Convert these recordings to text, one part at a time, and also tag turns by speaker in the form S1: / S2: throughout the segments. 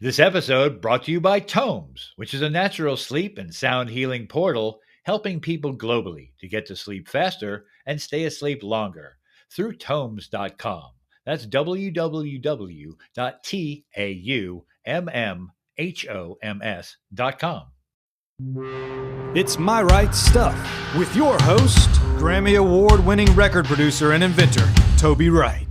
S1: This episode brought to you by TAUMMHOMS, which is a natural sleep and sound healing portal helping people globally to get to sleep faster and stay asleep longer through TAUMMHOMS.com. That's www.TAUMMHOMS.com.
S2: It's My Right Stuff with your host, Grammy Award-winning record producer and inventor, Toby Wright.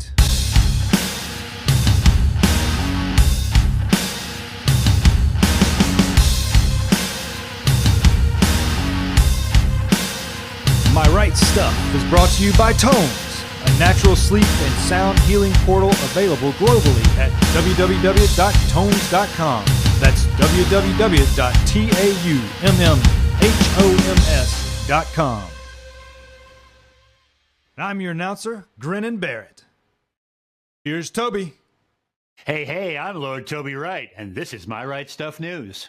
S2: My Right Stuff is brought to you by TAUMMHOMS, a natural sleep and sound healing portal available globally at www.taumms.com. That's www.TAUMMHOMS.com. I'm your announcer, Grinnin' Barrett. Here's Toby.
S1: Hey, I'm Lord Toby Wright, and this is My Right Stuff News.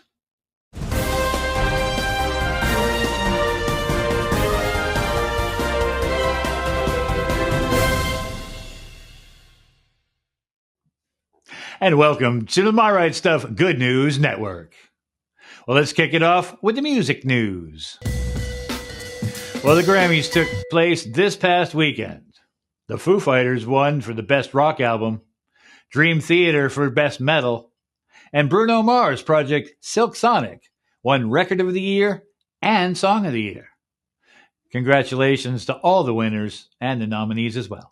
S1: And welcome to the My Right Stuff Good News Network. Well, let's kick it off with the music news. Well, the Grammys took place this past weekend. The Foo Fighters won for the Best Rock Album, Dream Theater for Best Metal, and Bruno Mars' project Silk Sonic won Record of the Year and Song of the Year. Congratulations to all the winners and the nominees as well.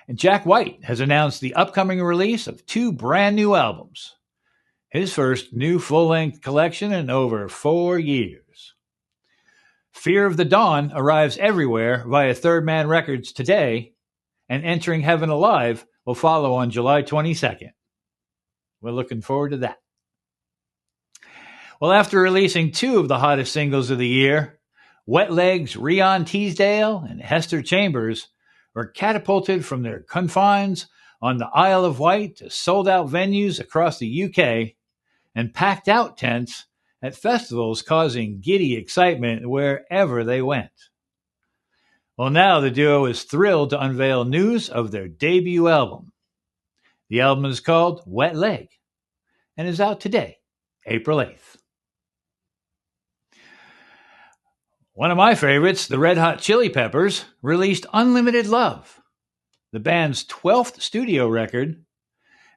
S1: And Jack White has announced the upcoming release of 2 brand new albums, his first new full-length collection in over 4 years. Fear of the Dawn arrives everywhere via Third Man Records today, and Entering Heaven Alive will follow on July 22nd. We're looking forward to that. Well, after releasing 2 of the hottest singles of the year, Wet Legs' Rion Teasdale and Hester Chambers were catapulted from their confines on the Isle of Wight to sold-out venues across the UK and packed-out tents at festivals, causing giddy excitement wherever they went. Well, now the duo is thrilled to unveil news of their debut album. The album is called Wet Leg and is out today, April 8th. One of my favorites, the Red Hot Chili Peppers, released Unlimited Love, the band's 12th studio record,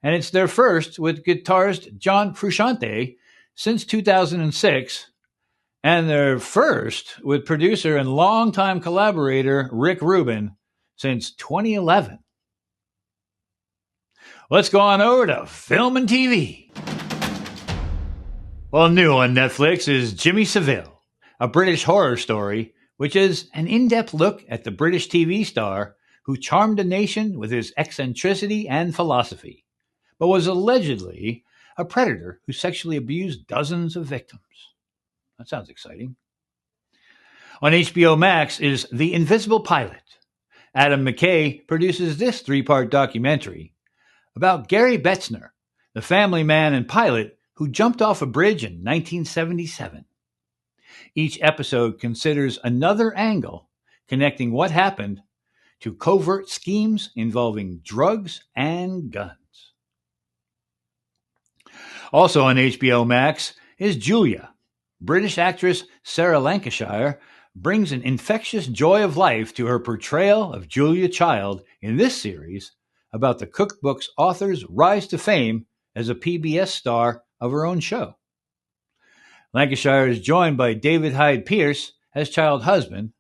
S1: and it's their first with guitarist John Frusciante since 2006, and their first with producer and longtime collaborator Rick Rubin since 2011. Let's go on over to film and TV. Well, new on Netflix is Jimmy Savile, a British horror story, which is an in-depth look at the British TV star who charmed a nation with his eccentricity and philosophy, but was allegedly a predator who sexually abused dozens of victims. That sounds exciting. On HBO Max is The Invisible Pilot. Adam McKay produces this 3-part documentary about Gary Betzner, the family man and pilot who jumped off a bridge in 1977. Each episode considers another angle connecting what happened to covert schemes involving drugs and guns. Also on HBO Max is Julia. British actress Sarah Lancashire brings an infectious joy of life to her portrayal of Julia Child in this series about the cookbook's author's rise to fame as a PBS star of her own show. Lancashire is joined by David Hyde Pierce as Child husband,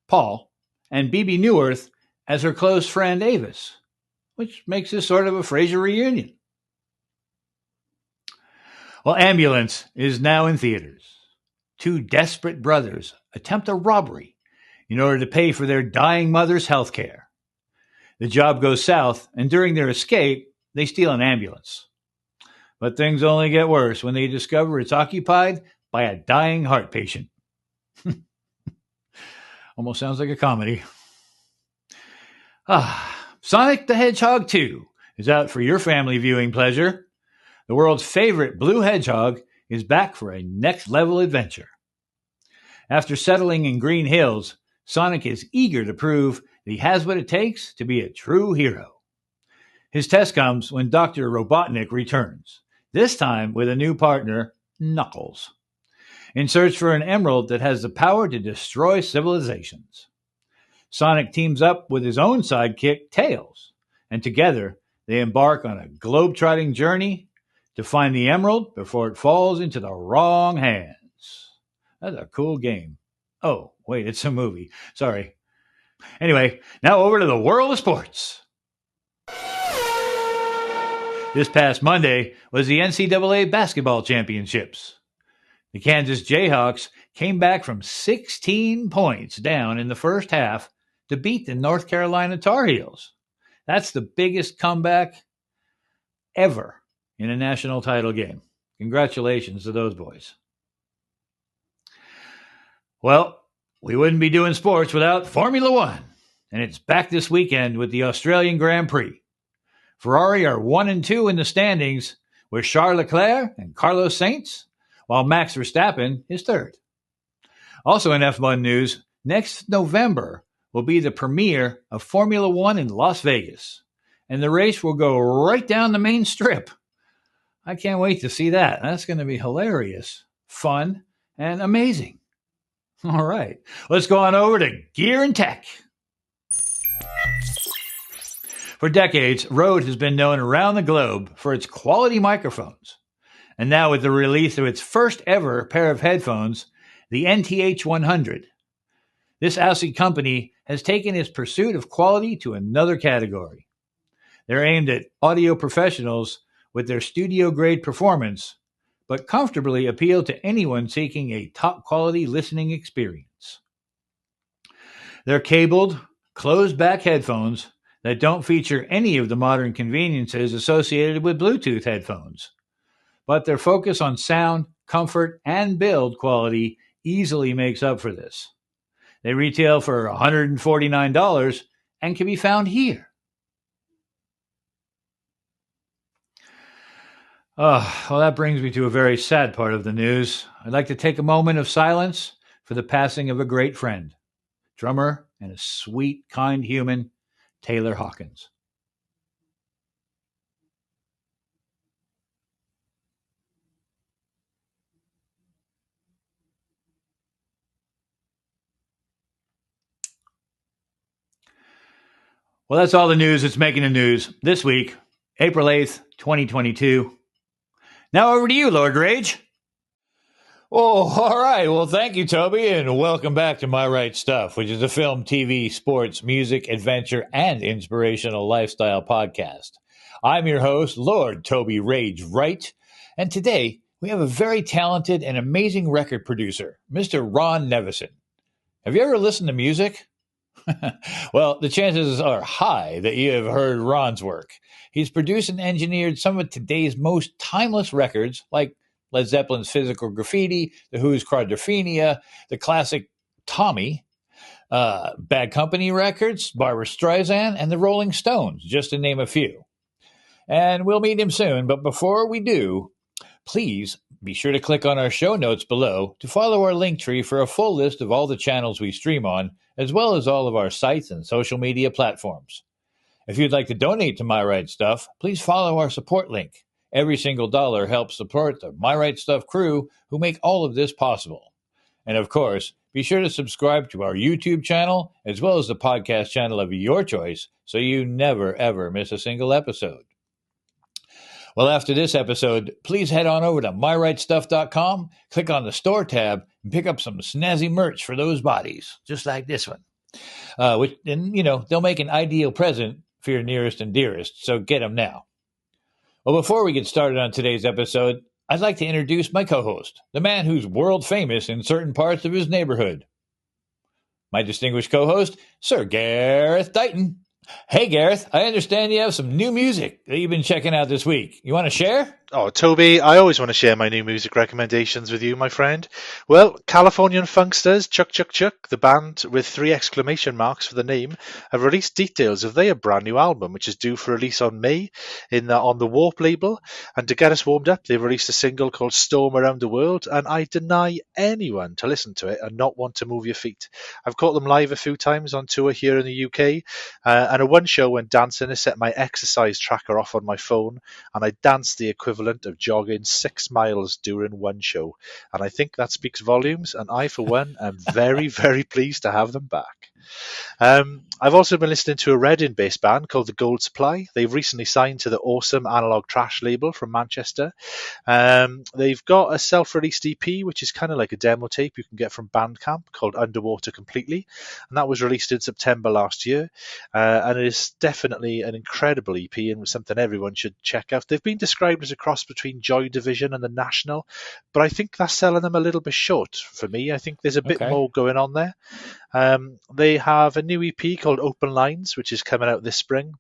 S1: Paul, and Bebe Neuwirth as her close friend Avis, which makes this sort of a Frasier reunion. Well, Ambulance is now in theaters. 2 desperate brothers attempt a robbery in order to pay for their dying mother's health care. The job goes south, and during their escape, they steal an ambulance. But things only get worse when they discover it's occupied by a dying heart patient. Almost sounds like a comedy. Sonic the Hedgehog 2 is out for your family viewing pleasure. The world's favorite blue hedgehog is back for a next-level adventure. After settling in Green Hills, Sonic is eager to prove that he has what it takes to be a true hero. His test comes when Dr. Robotnik returns, this time with a new partner, Knuckles, in search for an emerald that has the power to destroy civilizations. Sonic teams up with his own sidekick, Tails, and together they embark on a globe-trotting journey to find the emerald before it falls into the wrong hands. That's a cool game. Oh, wait, it's a movie. Sorry. Anyway, now over to the world of sports. This past Monday was the NCAA basketball championships. The Kansas Jayhawks came back from 16 points down in the first half to beat the North Carolina Tar Heels. That's the biggest comeback ever in a national title game. Congratulations to those boys. Well, we wouldn't be doing sports without Formula One, and it's back this weekend with the Australian Grand Prix. Ferrari are 1-2 in the standings with Charles Leclerc and Carlos Sainz, while Max Verstappen is third. Also in F1 news, next November will be the premiere of Formula One in Las Vegas, and the race will go right down the main strip. I can't wait to see that. That's going to be hilarious, fun, and amazing. All right, let's go on over to Gear and Tech. For decades, Rode has been known around the globe for its quality microphones. And now with the release of its first ever pair of headphones, the NTH 100, this Aussie company has taken its pursuit of quality to another category. They're aimed at audio professionals with their studio-grade performance, but comfortably appeal to anyone seeking a top-quality listening experience. They're cabled, closed-back headphones that don't feature any of the modern conveniences associated with Bluetooth headphones. But their focus on sound, comfort, and build quality easily makes up for this. They retail for $149 and can be found here. Well, that brings me to a very sad part of the news. I'd like to take a moment of silence for the passing of a great friend, drummer and a sweet, kind human, Taylor Hawkins. Well, that's all the news that's making the news this week, April 8th, 2022. Now over to you, Lord Rage. Oh, all right. Well, thank you, Toby, and welcome back to My Right Stuff, which is a film, TV, sports, music, adventure, and inspirational lifestyle podcast. I'm your host, Lord Toby Rage Wright, and today we have a very talented and amazing record producer, Mr. Ron Nevison. Have you ever listened to music? Well, the chances are high that you have heard Ron's work. He's produced and engineered some of today's most timeless records, like Led Zeppelin's Physical Graffiti, The Who's Quadrophenia, the classic Tommy, Bad Company records, Barbra Streisand, and the Rolling Stones, just to name a few. And we'll meet him soon, but before we do, please be sure to click on our show notes below to follow our link tree for a full list of all the channels we stream on, as well as all of our sites and social media platforms. If you'd like to donate to My Right Stuff, please follow our support link. Every single dollar helps support the My Right Stuff crew who make all of this possible. And of course, be sure to subscribe to our YouTube channel, as well as the podcast channel of your choice, so you never, ever miss a single episode. Well, after this episode, please head on over to myrightstuff.com, click on the store tab, and pick up some snazzy merch for those bodies, just like this one. They'll make an ideal present for your nearest and dearest, so get them now. Well, before we get started on today's episode, I'd like to introduce my co-host, the man who's world famous in certain parts of his neighborhood. My distinguished co-host, Sir Gareth Dighton. Hey, Gareth, I understand you have some new music that you've been checking out this week. You want to share?
S3: Oh, Toby, I always want to share my new music recommendations with you, my friend. Well, Californian Funksters, Chuck Chuck Chuck, the band with 3 exclamation marks for the name, have released details of their brand new album, which is due for release on May on the Warp label. And to get us warmed up, they've released a single called Storm Around the World, and I deny anyone to listen to it and not want to move your feet. I've caught them live a few times on tour here in the UK, and at one show when dancing, I set my exercise tracker off on my phone, and I danced the equivalent of jogging 6 miles during one show. And I think that speaks volumes, and I, for one, am very, very pleased to have them back. I've also been listening to a Reading-based band called The Gold Supply. They've recently signed to the awesome Analog Trash label from Manchester. They've got a self-released EP, which is kind of like a demo tape you can get from Bandcamp, called Underwater Completely, and that was released in September last year. And it is definitely an incredible EP and something everyone should check out. They've been described as a cross between Joy Division and The National, but I think that's selling them a little bit short for me. I think there's a bit more going on there. They have a new EP called Open Lines, which is coming out this spring.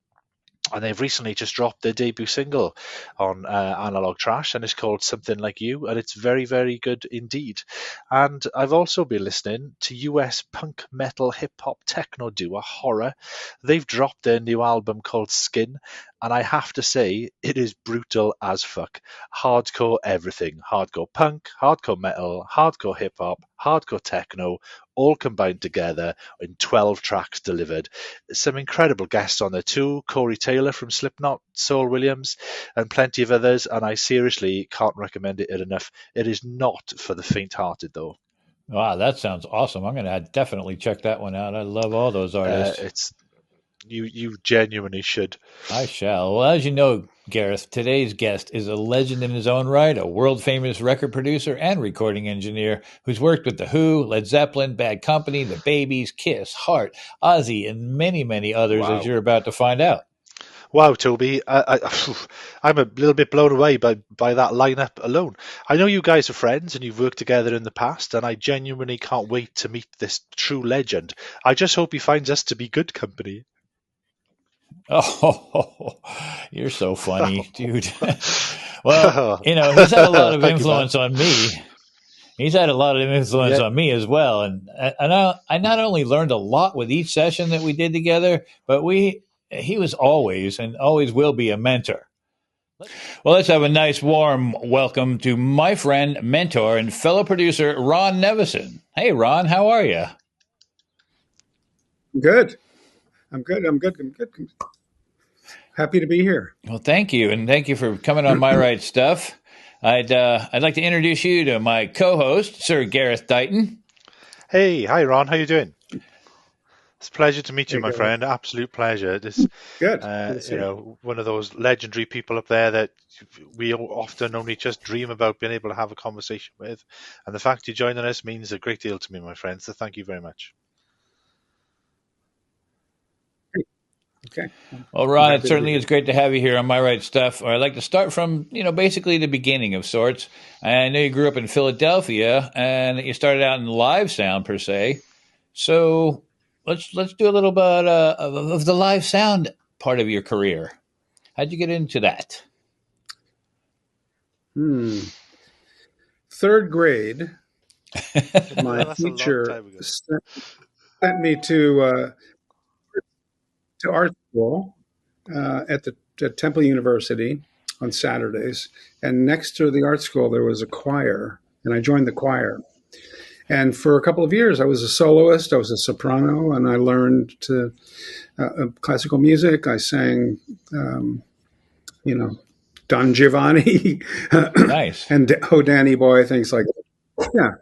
S3: And they've recently just dropped their debut single on Analog Trash, and it's called Something Like You, and it's very, very good indeed. And I've also been listening to US punk metal hip hop techno duo Horror. They've dropped their new album called Skin, and I have to say it is brutal as fuck. Hardcore everything. Hardcore punk, hardcore metal, hardcore hip hop, hardcore techno, all combined together in 12 tracks delivered. Some incredible guests on there too. Corey Taylor from Slipknot, Saul Williams, and plenty of others, and I seriously can't recommend it enough. It is not for the faint-hearted, though.
S1: Wow, that sounds awesome. I'm going to definitely check that one out. I love all those artists.
S3: You genuinely should.
S1: I shall. Well, as you know, Gareth, today's guest is a legend in his own right, a world-famous record producer and recording engineer who's worked with The Who, Led Zeppelin, Bad Company, The Babys, Kiss, Heart, Ozzy, and many, many others, as you're about to find out.
S3: Wow, Toby, I'm a little bit blown away by that lineup alone. I know you guys are friends and you've worked together in the past, and I genuinely can't wait to meet this true legend. I just hope he finds us to be good company.
S1: Oh, you're so funny, dude. Well, he's had a lot of influence on me. He's had a lot of influence on me as well. And I not only learned a lot with each session that we did together, but he was always and always will be a mentor. Well, let's have a nice warm welcome to my friend, mentor, and fellow producer, Ron Nevison. Hey, Ron, how are you?
S4: Good. I'm good. Happy to be here.
S1: Well, thank you, and thank you for coming on My Right Stuff. I'd like to introduce you to my co-host, Sir Gareth Dighton.
S3: Hey, hi, Ron. How you doing? It's a pleasure to meet you, my friend. Absolute pleasure.
S4: Good.
S3: One of those legendary people up there that we often only just dream about being able to have a conversation with, and the fact you're joining us means a great deal to me, my friend. So thank you very much.
S4: Okay.
S1: Well, Ron, it certainly is great to have you here on My Right Stuff. I'd like to start from, basically the beginning of sorts. I know you grew up in Philadelphia and you started out in live sound per se. So let's do a little bit of the live sound part of your career. How'd you get into that?
S4: Third grade, my teacher sent me to art school at Temple University on Saturdays. And next to the art school, there was a choir, and I joined the choir. And for a couple of years, I was a soloist. I was a soprano, and I learned classical music. I sang, Don Giovanni,
S1: nice,
S4: and Oh Danny Boy, things like that. Yeah,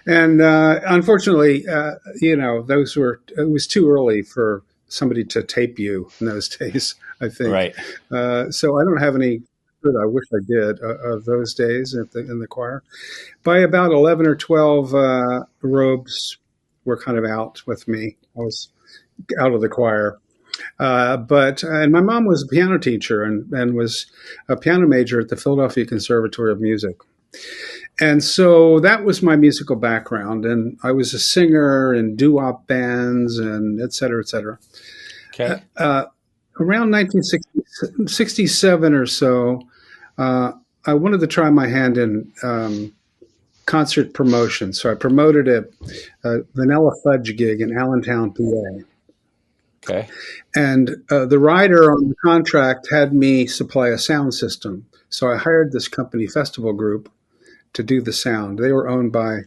S4: and unfortunately, it was too early for somebody to tape you in those days, I think.
S1: Right.
S4: So I don't have any. I wish I did of those days in the choir. By about 11 or 12, robes were kind of out with me. I was out of the choir. And my mom was a piano teacher and was a piano major at the Philadelphia Conservatory of Music. And so that was my musical background. And I was a singer in doo-wop bands and et cetera, et cetera.
S1: Okay.
S4: Around 1967 or so, I wanted to try my hand in concert promotion. So I promoted a Vanilla Fudge gig in Allentown, PA.
S1: Okay.
S4: And the writer on the contract had me supply a sound system. So I hired this company, Festival Group, to do the sound. They were owned by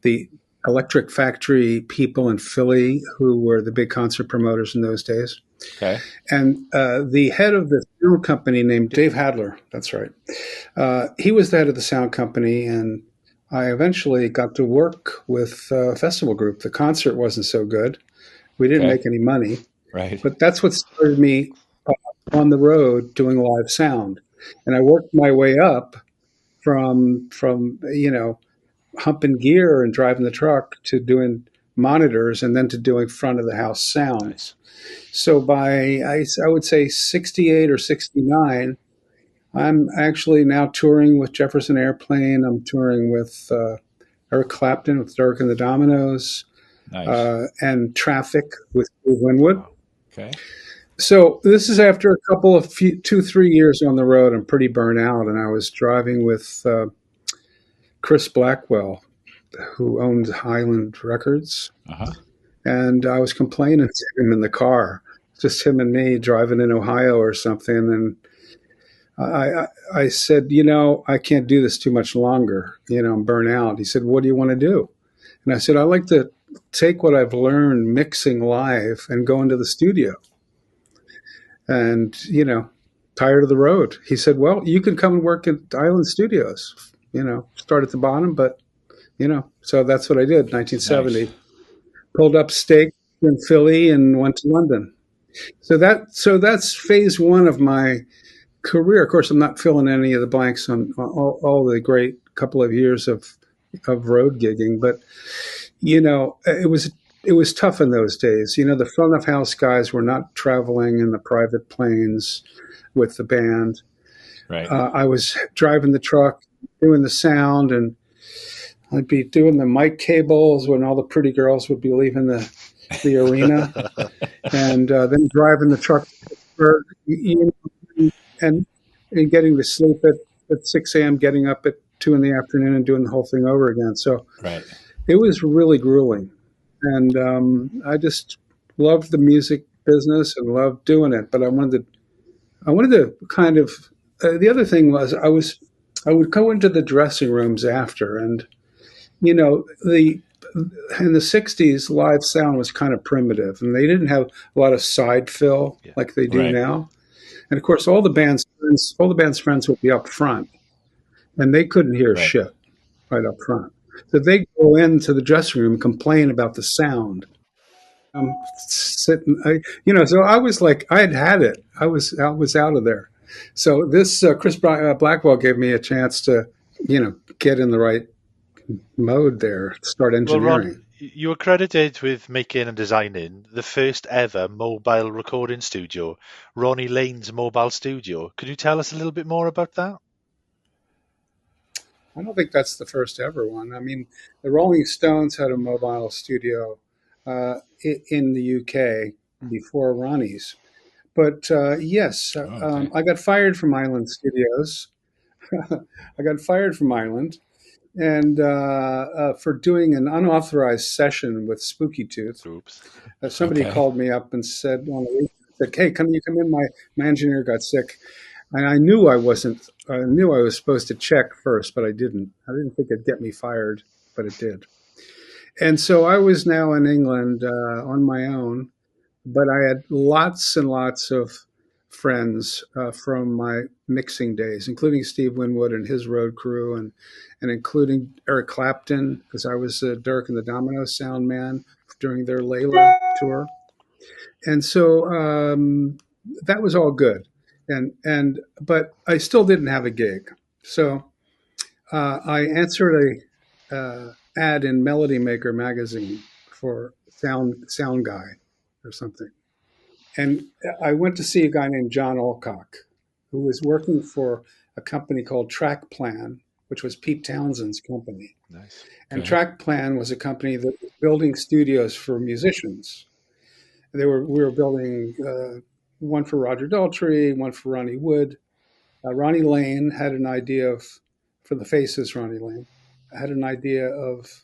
S4: the Electric Factory people in Philly, who were the big concert promoters in those days.
S1: Okay.
S4: And the head of the sound company, named Dave Hadler, that's right. He was the head of the sound company, and I eventually got to work with Festival Group. The concert wasn't so good. We didn't make any money.
S1: Right.
S4: But that's what started me on the road doing live sound. And I worked my way up from humping gear and driving the truck to doing monitors and then to doing front of the house sound.
S1: Nice.
S4: So by, I would say 68 or 69, I'm actually now touring with Jefferson Airplane. I'm touring with Eric Clapton with Dirk and the Dominoes.
S1: Nice.
S4: And Traffic with Steve Winwood.
S1: Okay.
S4: So this is after a couple of 2-3 years on the road. I'm pretty burnt out, and I was driving with Chris Blackwell, who owned Highland Records, and I was complaining to him in the car, just him and me driving in Ohio or something, and I said, I can't do this too much longer. I'm burnt out. He said, what do you want to do? And I said, I like to take what I've learned mixing live and go into the studio. And, tired of the road. He said, well, you can come and work at Island Studios, start at the bottom. But, so that's what I did, 1970. Nice. Pulled up stakes in Philly and went to London. So that's phase one of my career. Of course, I'm not filling any of the blanks on all the great couple of years of road gigging, but it was tough in those days. The front of house guys were not traveling in the private planes with the band.
S1: Right.
S4: I was driving the truck, doing the sound, and I'd be doing the mic cables when all the pretty girls would be leaving the arena, and then driving the truck and getting to sleep at 6 a.m., getting up at 2 in the afternoon and doing the whole thing over again. So
S1: right.
S4: It was really grueling. And I just loved the music business and loved doing it. But I wanted to kind of, the other thing was I would go into the dressing rooms after, and, in the 60s, live sound was kind of primitive, and they didn't have a lot of side fill like they do now. And of course, all the band's friends would be up front, and they couldn't hear shit right up front. So they go into the dressing room and complain about the sound. I'm sitting, so I was like, I had it. I was out of there. So this Chris Blackwell gave me a chance to, get in the right mode there, start engineering.
S3: Well, Ron, you were credited with making and designing the first ever mobile recording studio, Ronnie Lane's Mobile Studio. Could you tell us a little bit more about that?
S4: I don't think that's the first ever one. I mean, the Rolling Stones had a mobile studio in the UK before Ronnie's. But yes, I got fired from Island Studios. I got fired from Island, and for doing an unauthorized session with Spooky Tooth.
S3: Oops.
S4: Somebody called me up and said, "Hey, can you come in? My engineer got sick." And I knew I was supposed to check first, but I didn't. I didn't think it'd get me fired, but it did. And so I was now in England on my own, but I had lots and lots of friends from my mixing days, including Steve Winwood and his road crew, and including Eric Clapton, because I was Dirk and the Dominoes sound man during their Layla tour. And so that was all good. But I still didn't have a gig. So I answered a ad in Melody Maker magazine for sound guy or something. And I went to see a guy named John Alcock, who was working for a company called Track Plan, which was Pete Townshend's company.
S3: Nice.
S4: And Track Plan was a company that was building studios for musicians. We were building one for Roger Daltrey, one for Ronnie Wood, Ronnie Lane had an idea for the Faces, Ronnie Lane had an idea of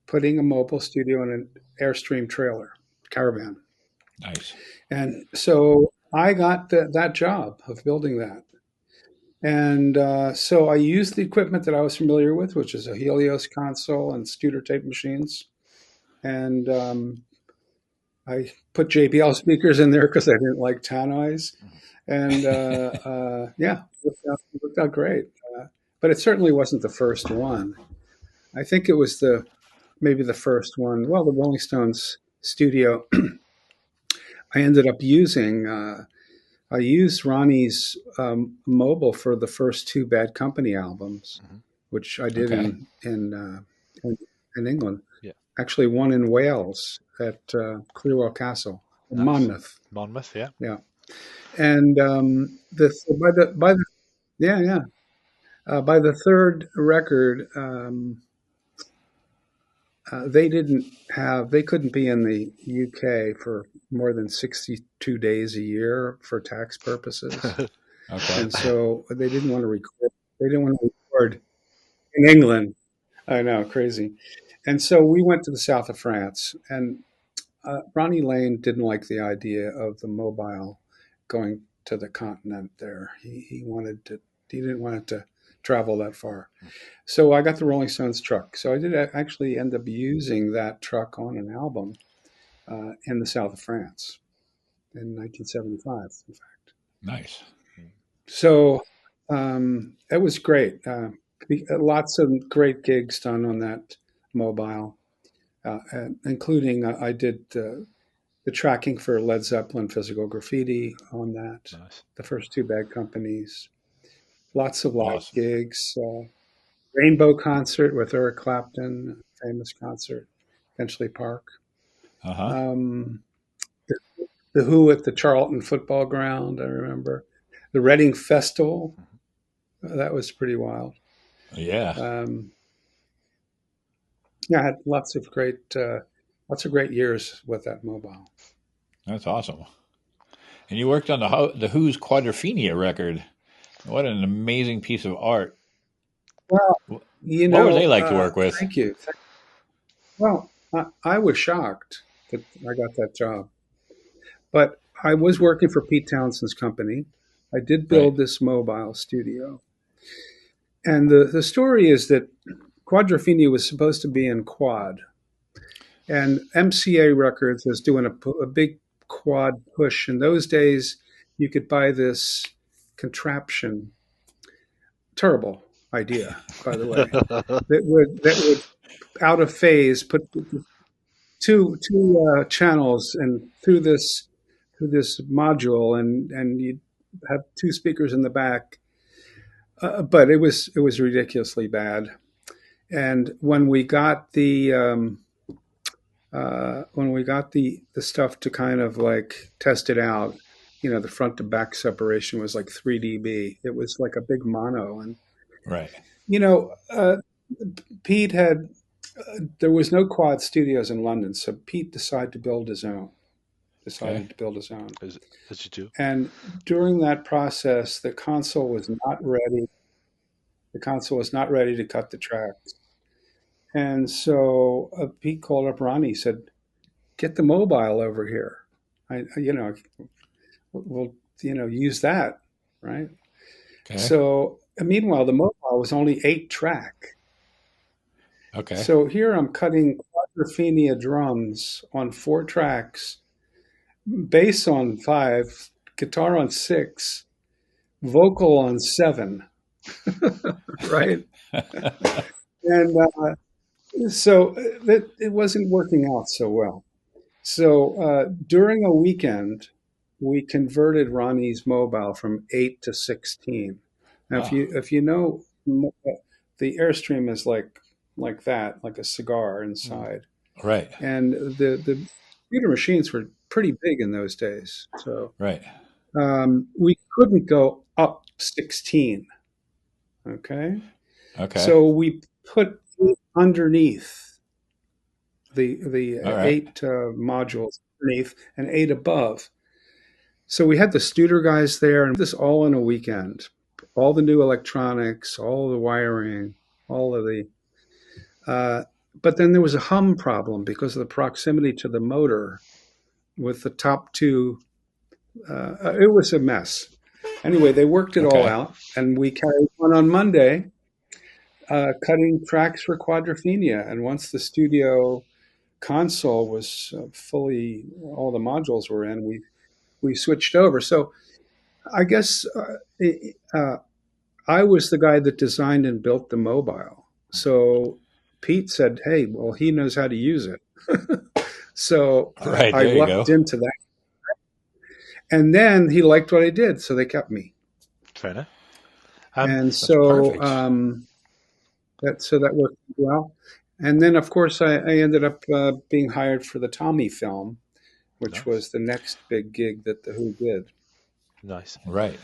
S4: putting a mobile studio in an Airstream trailer, caravan.
S1: Nice.
S4: And so I got that job of building that. And so I used the equipment that I was familiar with, which is a Helios console and Studer tape machines. And I put JBL speakers in there because I didn't like tannoys. And yeah, it worked out great. But it certainly wasn't the first one. I think it was maybe the first one. Well, the Rolling Stones studio. I ended up using. I used Ronnie's mobile for the first two Bad Company albums, which I did
S1: Okay.
S4: in England.
S3: Yeah.
S4: Actually, one in Wales at Clearwell Castle,
S3: Nice.
S4: Monmouth.
S3: Monmouth, yeah.
S4: Yeah, and by the yeah. By the third record, they couldn't be in the UK for more than 62 days a year for tax purposes.
S1: Okay.
S4: And so they didn't want to record. They didn't want to record in England. I know, crazy. And so we went to the south of France, and Ronnie Lane didn't like the idea of the mobile going to the continent there. He didn't want it to travel that far. So I got the Rolling Stones truck. So I did actually end up using that truck on an album in the south of France in 1975, in fact.
S1: Nice.
S4: So it was great. Lots of great gigs done on that mobile, including I did the tracking for Led Zeppelin Physical Graffiti on that.
S3: Nice.
S4: The first two Bad Companies. Lots of live
S1: Awesome.
S4: gigs. Rainbow concert with Eric Clapton, famous concert, Finchley Park.
S1: Uh-huh.
S4: The Who at the Charlton Football Ground, I remember. The Reading Festival, that was pretty wild.
S1: Yeah.
S4: Yeah, I had lots of great years with that mobile.
S1: That's awesome. And you worked on the Who's Quadrophenia record. What an amazing piece of art.
S4: Well,
S1: What were they like to work with?
S4: Thank you. Well, I was shocked that I got that job. But I was working for Pete Townshend's company. I did build this mobile studio. And the story is that Quadrophenia was supposed to be in quad. And MCA Records was doing a big quad push. In those days, you could buy this contraption. Terrible idea, by the way. that would out of phase put two channels and through this module, and you'd have two speakers in the back. But it was ridiculously bad. And when we got the stuff to kind of like test it out, the front to back separation was like 3 dB. It was like a big mono, and
S1: Right.
S4: Pete had there was no quad studios in London, so Pete decided to build his own. As
S3: you do.
S4: And during that process, the console was not ready. The console was not ready to cut the tracks. And so Pete called up Ronnie, said, "Get the mobile over here. We'll use that, right?"
S1: Okay.
S4: So meanwhile, the mobile was only 8-track.
S1: Okay.
S4: So here I'm cutting Quadrophenia drums on 4 tracks, bass on 5, guitar on 6, vocal on 7, right? And so it wasn't working out so well. So during a weekend, we converted Ronnie's mobile from 8 to 16. Now, if you know, the Airstream is like that, like a cigar inside.
S1: Right.
S4: And the computer machines were pretty big in those days. So
S1: right.
S4: We couldn't go up 16. Okay.
S1: Okay.
S4: So we put underneath the
S1: All right.
S4: 8 modules underneath and 8 above. So we had the Studer guys there, and this all in a weekend. All the new electronics, all the wiring, all of the. Uh, but then there was a hum problem because of the proximity to the motor with the top two. It was a mess. Anyway, they worked it all
S1: Okay.
S4: out, and we carried on Monday, cutting tracks for Quadrophenia. And once the studio console was fully, all the modules were in, we switched over. So I guess uh, I was the guy that designed and built the mobile. So Pete said, "Hey, well, he knows how to use it." So
S1: Right.
S4: I
S1: There you
S4: lucked
S1: go.
S4: into that. And then he liked what I did, so they kept me.
S3: Fair enough.
S4: And
S1: That's
S4: so
S1: perfect.
S4: that worked well. And then, of course, I ended up being hired for the Tommy film, which
S3: Nice.
S4: was the next big gig that the Who did.
S3: Nice.
S1: Right.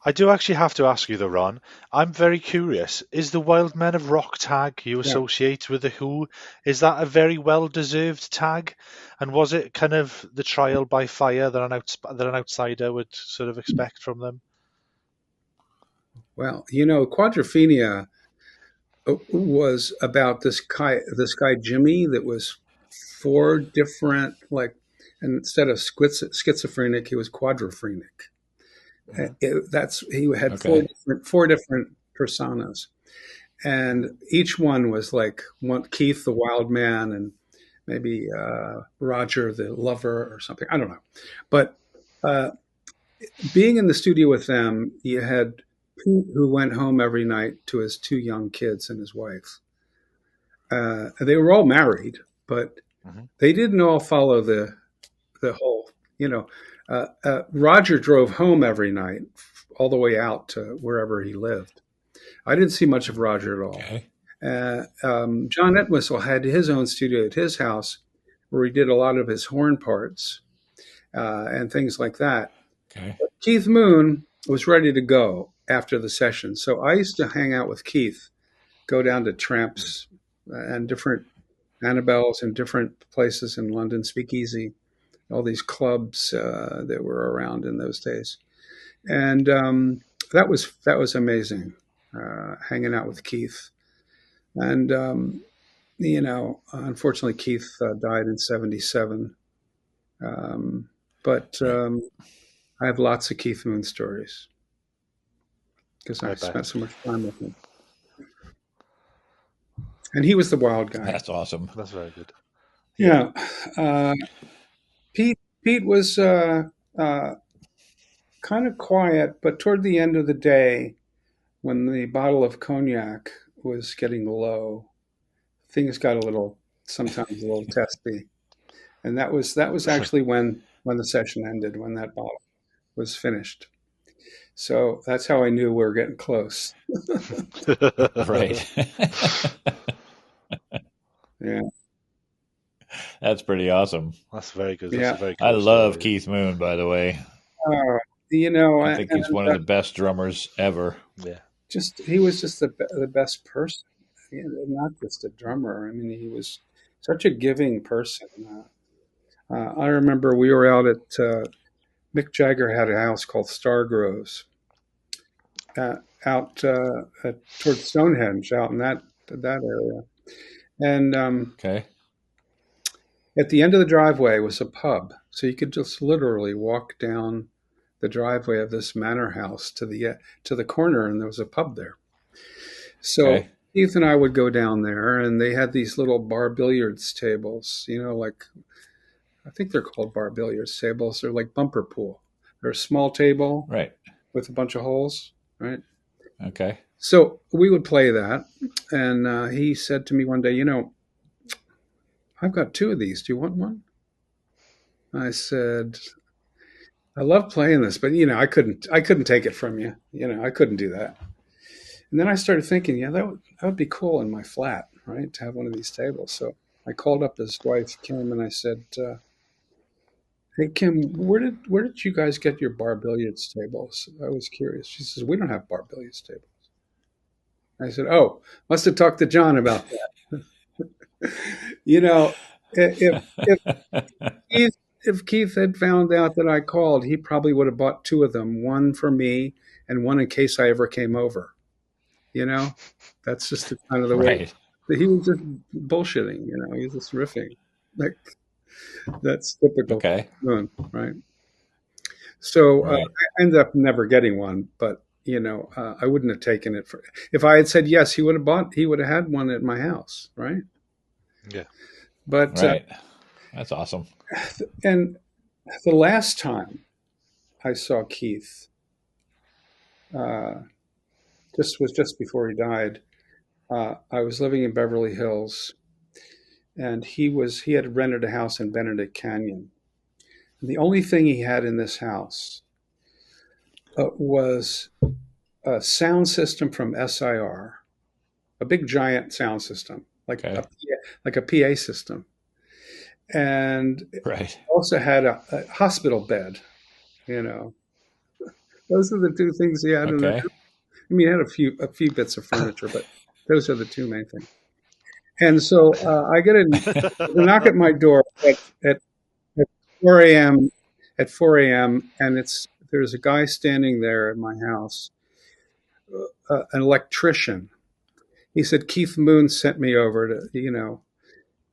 S3: I do actually have to ask you though, Ron. I'm very curious. Is the Wild Men of Rock tag you
S4: Yeah.
S3: associate with the Who, is that a very well-deserved tag? And was it kind of the trial by fire that an outsider would sort of expect from them?
S4: Well, Quadrophenia was about this guy Jimmy that was four different, like, and instead of schizophrenic, he was quadrophrenic.
S3: Mhm.
S4: He had
S1: Okay.
S4: four different personas, and each one was like one Keith the wild man and maybe Roger the lover or something. I don't know, but uh, being in the studio with them, you had Pete who went home every night to his two young kids and his wife. They were all married, but
S3: Mhm.
S4: they didn't all follow the whole. Roger drove home every night, all the way out to wherever he lived. I didn't see much of Roger at all.
S1: Okay.
S4: John Entwistle had his own studio at his house, where he did a lot of his horn parts and things like that.
S1: Okay.
S4: Keith Moon was ready to go after the session, so I used to hang out with Keith, go down to Tramps and different Annabelles and different places in London, Speakeasy, all these clubs that were around in those days, and that was amazing, hanging out with Keith. And unfortunately, Keith died in '77. Um, but
S1: Right.
S4: I have lots of Keith Moon stories because I
S3: I
S4: spent
S3: bet.
S4: so much time with him, and he was the wild guy.
S1: That's awesome.
S3: That's very good. Yeah.
S4: Yeah, uh, Pete was uh, kind of quiet, but toward the end of the day, when the bottle of cognac was getting low, things got sometimes a little testy, and that was actually when the session ended, when that bottle was finished. So that's how I knew we were getting close.
S1: Right.
S4: Yeah,
S1: That's pretty awesome.
S3: That's very good. That's a
S4: yeah.
S3: very
S1: I
S3: cool
S1: love
S3: story.
S1: Keith Moon, by the way.
S4: Uh, you know,
S1: I
S4: and
S1: think he's one of the best drummers ever.
S3: Yeah.
S4: just he was just the best person. Not just a drummer. I mean, he was such a giving person. I remember we were out at Mick Jagger had a house called Stargroves out towards Stonehenge, out in that area. And
S1: Okay.
S4: at the end of the driveway was a pub, so you could just literally walk down the driveway of this manor house to the corner, and there was a pub there. So
S1: Okay.
S4: Keith and I would go down there, and they had these little bar billiards tables. Like I think they're called bar billiards tables. They're like bumper pool. They're a small table
S1: Right.
S4: with a bunch of holes, right?
S1: Okay.
S4: So we would play that, and he said to me one day, I've got two of these. Do you want one? I said, I love playing this, but I couldn't take it from you. I couldn't do that. And then I started thinking, yeah, that would be cool in my flat, right, to have one of these tables. So I called up his wife Kim and I said, "Hey Kim, where did you guys get your bar billiards tables?" I was curious. She says, "We don't have bar billiards tables." I said, "Oh, must have talked to John about that." you know, if if Keith if Keith had found out that I called, he probably would have bought two of them, one for me and one in case I ever came over. You know, that's just the kind of the way
S1: Right.
S4: he was just bullshitting. You know, he was just riffing. Like that's typical
S1: Okay.
S4: Moon, right? So
S1: Right.
S4: I ended up never getting one, but I wouldn't have taken it for if I had said yes. He would have bought. He would have had one at my house, right?
S3: Yeah.
S4: But
S1: Right. That's awesome.
S4: and the last time I saw Keith, uh, this was just before he died. I was living in Beverly Hills, and he had rented a house in Benedict Canyon. And the only thing he had in this house was a sound system from SIR, a big giant sound system,
S1: Okay.
S4: like a PA system, and
S1: Right.
S4: also had a hospital bed. You know, those are the two things he had in there.
S1: Okay.
S4: I mean, he had a few bits of furniture, but those are the two main things. And so I get a knock at my door at 4 a.m. At 4 a.m. and there's a guy standing there at my house, an electrician. He said Keith Moon sent me over to.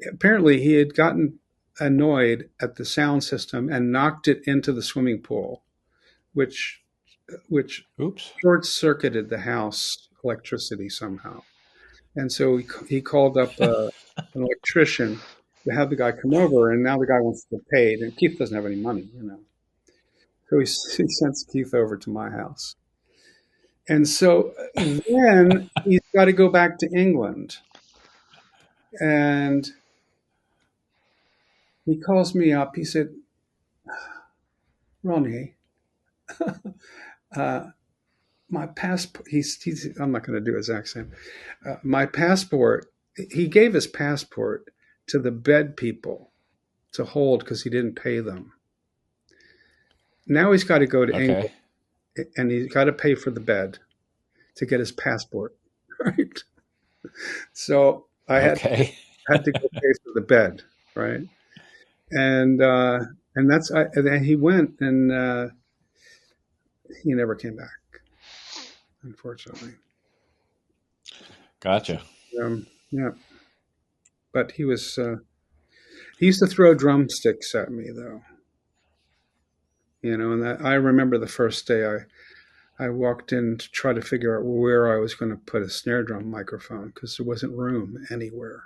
S4: Apparently he had gotten annoyed at the sound system and knocked it into the swimming pool, which
S1: Oops.
S4: short circuited the house electricity somehow. And so he called up an electrician to have the guy come over, and now the guy wants to get paid, and Keith doesn't have any money. So he sends Keith over to my house. And so then he's got to go back to England. And he calls me up. He said, Ronnie, my passport, I'm not going to do his accent. My passport, he gave his passport to the bed people to hold because he didn't pay them. Now he's got to go to England, and he's got to pay for the bed to get his passport, right? So I had to go pay for the bed, right? And then he went, and he never came back, unfortunately.
S1: Gotcha.
S4: Yeah, but he used to throw drumsticks at me though, and I remember the first day I walked in to try to figure out where I was going to put a snare drum microphone because there wasn't room anywhere.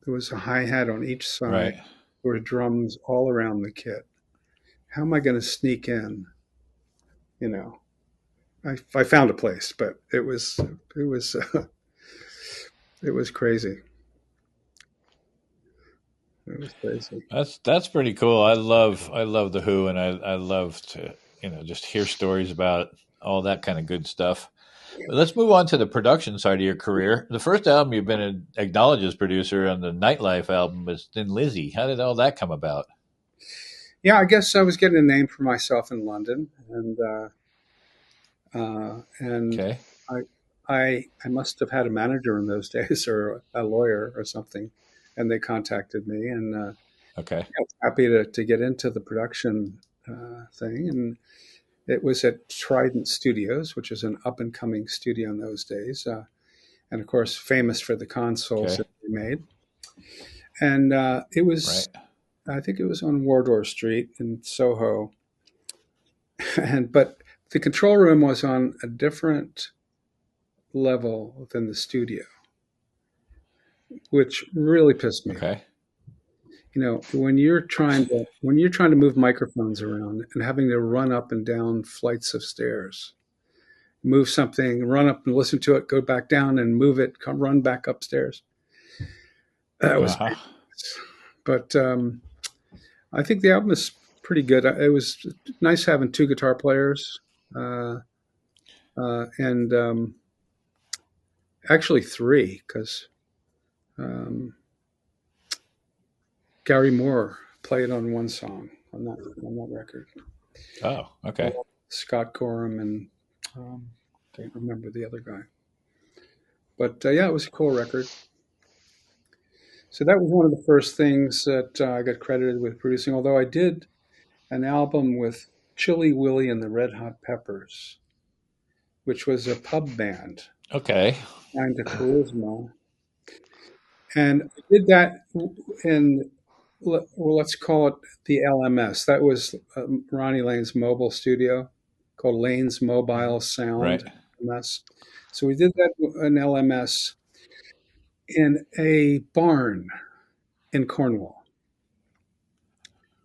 S4: There was a hi-hat on each side.
S1: Right.
S4: There were drums all around the kit. How am I going to sneak in? I found a place, but it was it was crazy. It was crazy.
S1: That's pretty cool. I love the Who, and I love to just hear stories about all that kind of good stuff. But let's move on to the production side of your career. The first album you've been acknowledged as producer on the Nightlife album was Thin Lizzy. How did all that come about?
S4: Yeah, I guess I was getting a name for myself in London, and
S1: Okay.
S4: I must have had a manager in those days or a lawyer or something, and they contacted me, and
S1: Okay.
S4: I was happy to get into the production thing, and it was at Trident Studios, which is an up and coming studio in those days, and of course famous for the consoles that they made. And it was, I think it was on Wardour Street in Soho, but the control room was on a different level than the studio, which really pissed me off. When you're trying to move microphones around and having to run up and down flights of stairs, move something, run up and listen to it, go back down and move it, run back upstairs. That was, but I think the album is pretty good. It was nice having two guitar players, and actually three, because Gary Moore played on one song on that record.
S1: Oh, okay.
S4: Scott Gorham and can't remember the other guy. But yeah, it was a cool record. So that was one of the first things that I got credited with producing, although I did an album with Chili Willy and the Red Hot Peppers, which was a pub band,
S1: Okay.
S4: kind of charisma. And I did that in, well, let's call it the LMS. That was Ronnie Lane's mobile studio called Lane's Mobile
S1: Right.
S4: Sound LMS. So we did that in LMS in a barn in Cornwall.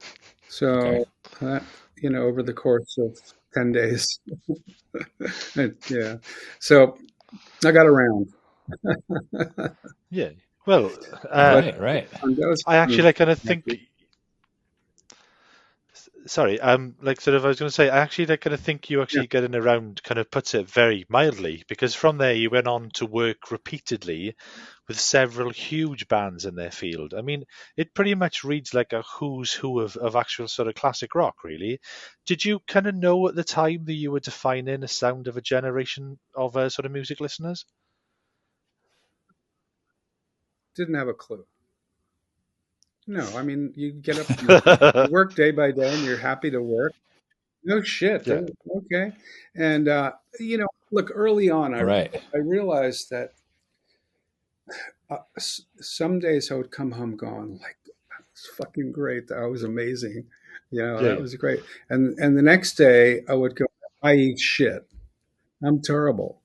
S1: Okay.
S4: So that, over the course of 10 days. Yeah. So I got around.
S3: Yeah. Well,
S4: But
S1: Right. Right.
S4: that was
S3: I
S4: fun.
S3: actually like kind of think. Sorry, like sort of, I was going to say, I actually like kind of think you
S4: Yeah.
S3: actually getting around kind of puts it very mildly, because from there you went on to work repeatedly with several huge bands in their field. I mean, it pretty much reads like a who's who of actual sort of classic rock, really. Did you kind of know at the time that you were defining a sound of a generation of sort of music listeners?
S4: Didn't have a clue. No, I mean, you get up, you work day by day, and you're happy to work. No shit.
S3: Yeah.
S4: Okay. And, look, early on,
S1: Right.
S4: I realized that some days I would come home going, like, that was fucking great. That was amazing.
S3: Yeah,
S4: That
S3: yeah.
S4: was great. And the next day I would go, I eat shit. I'm terrible.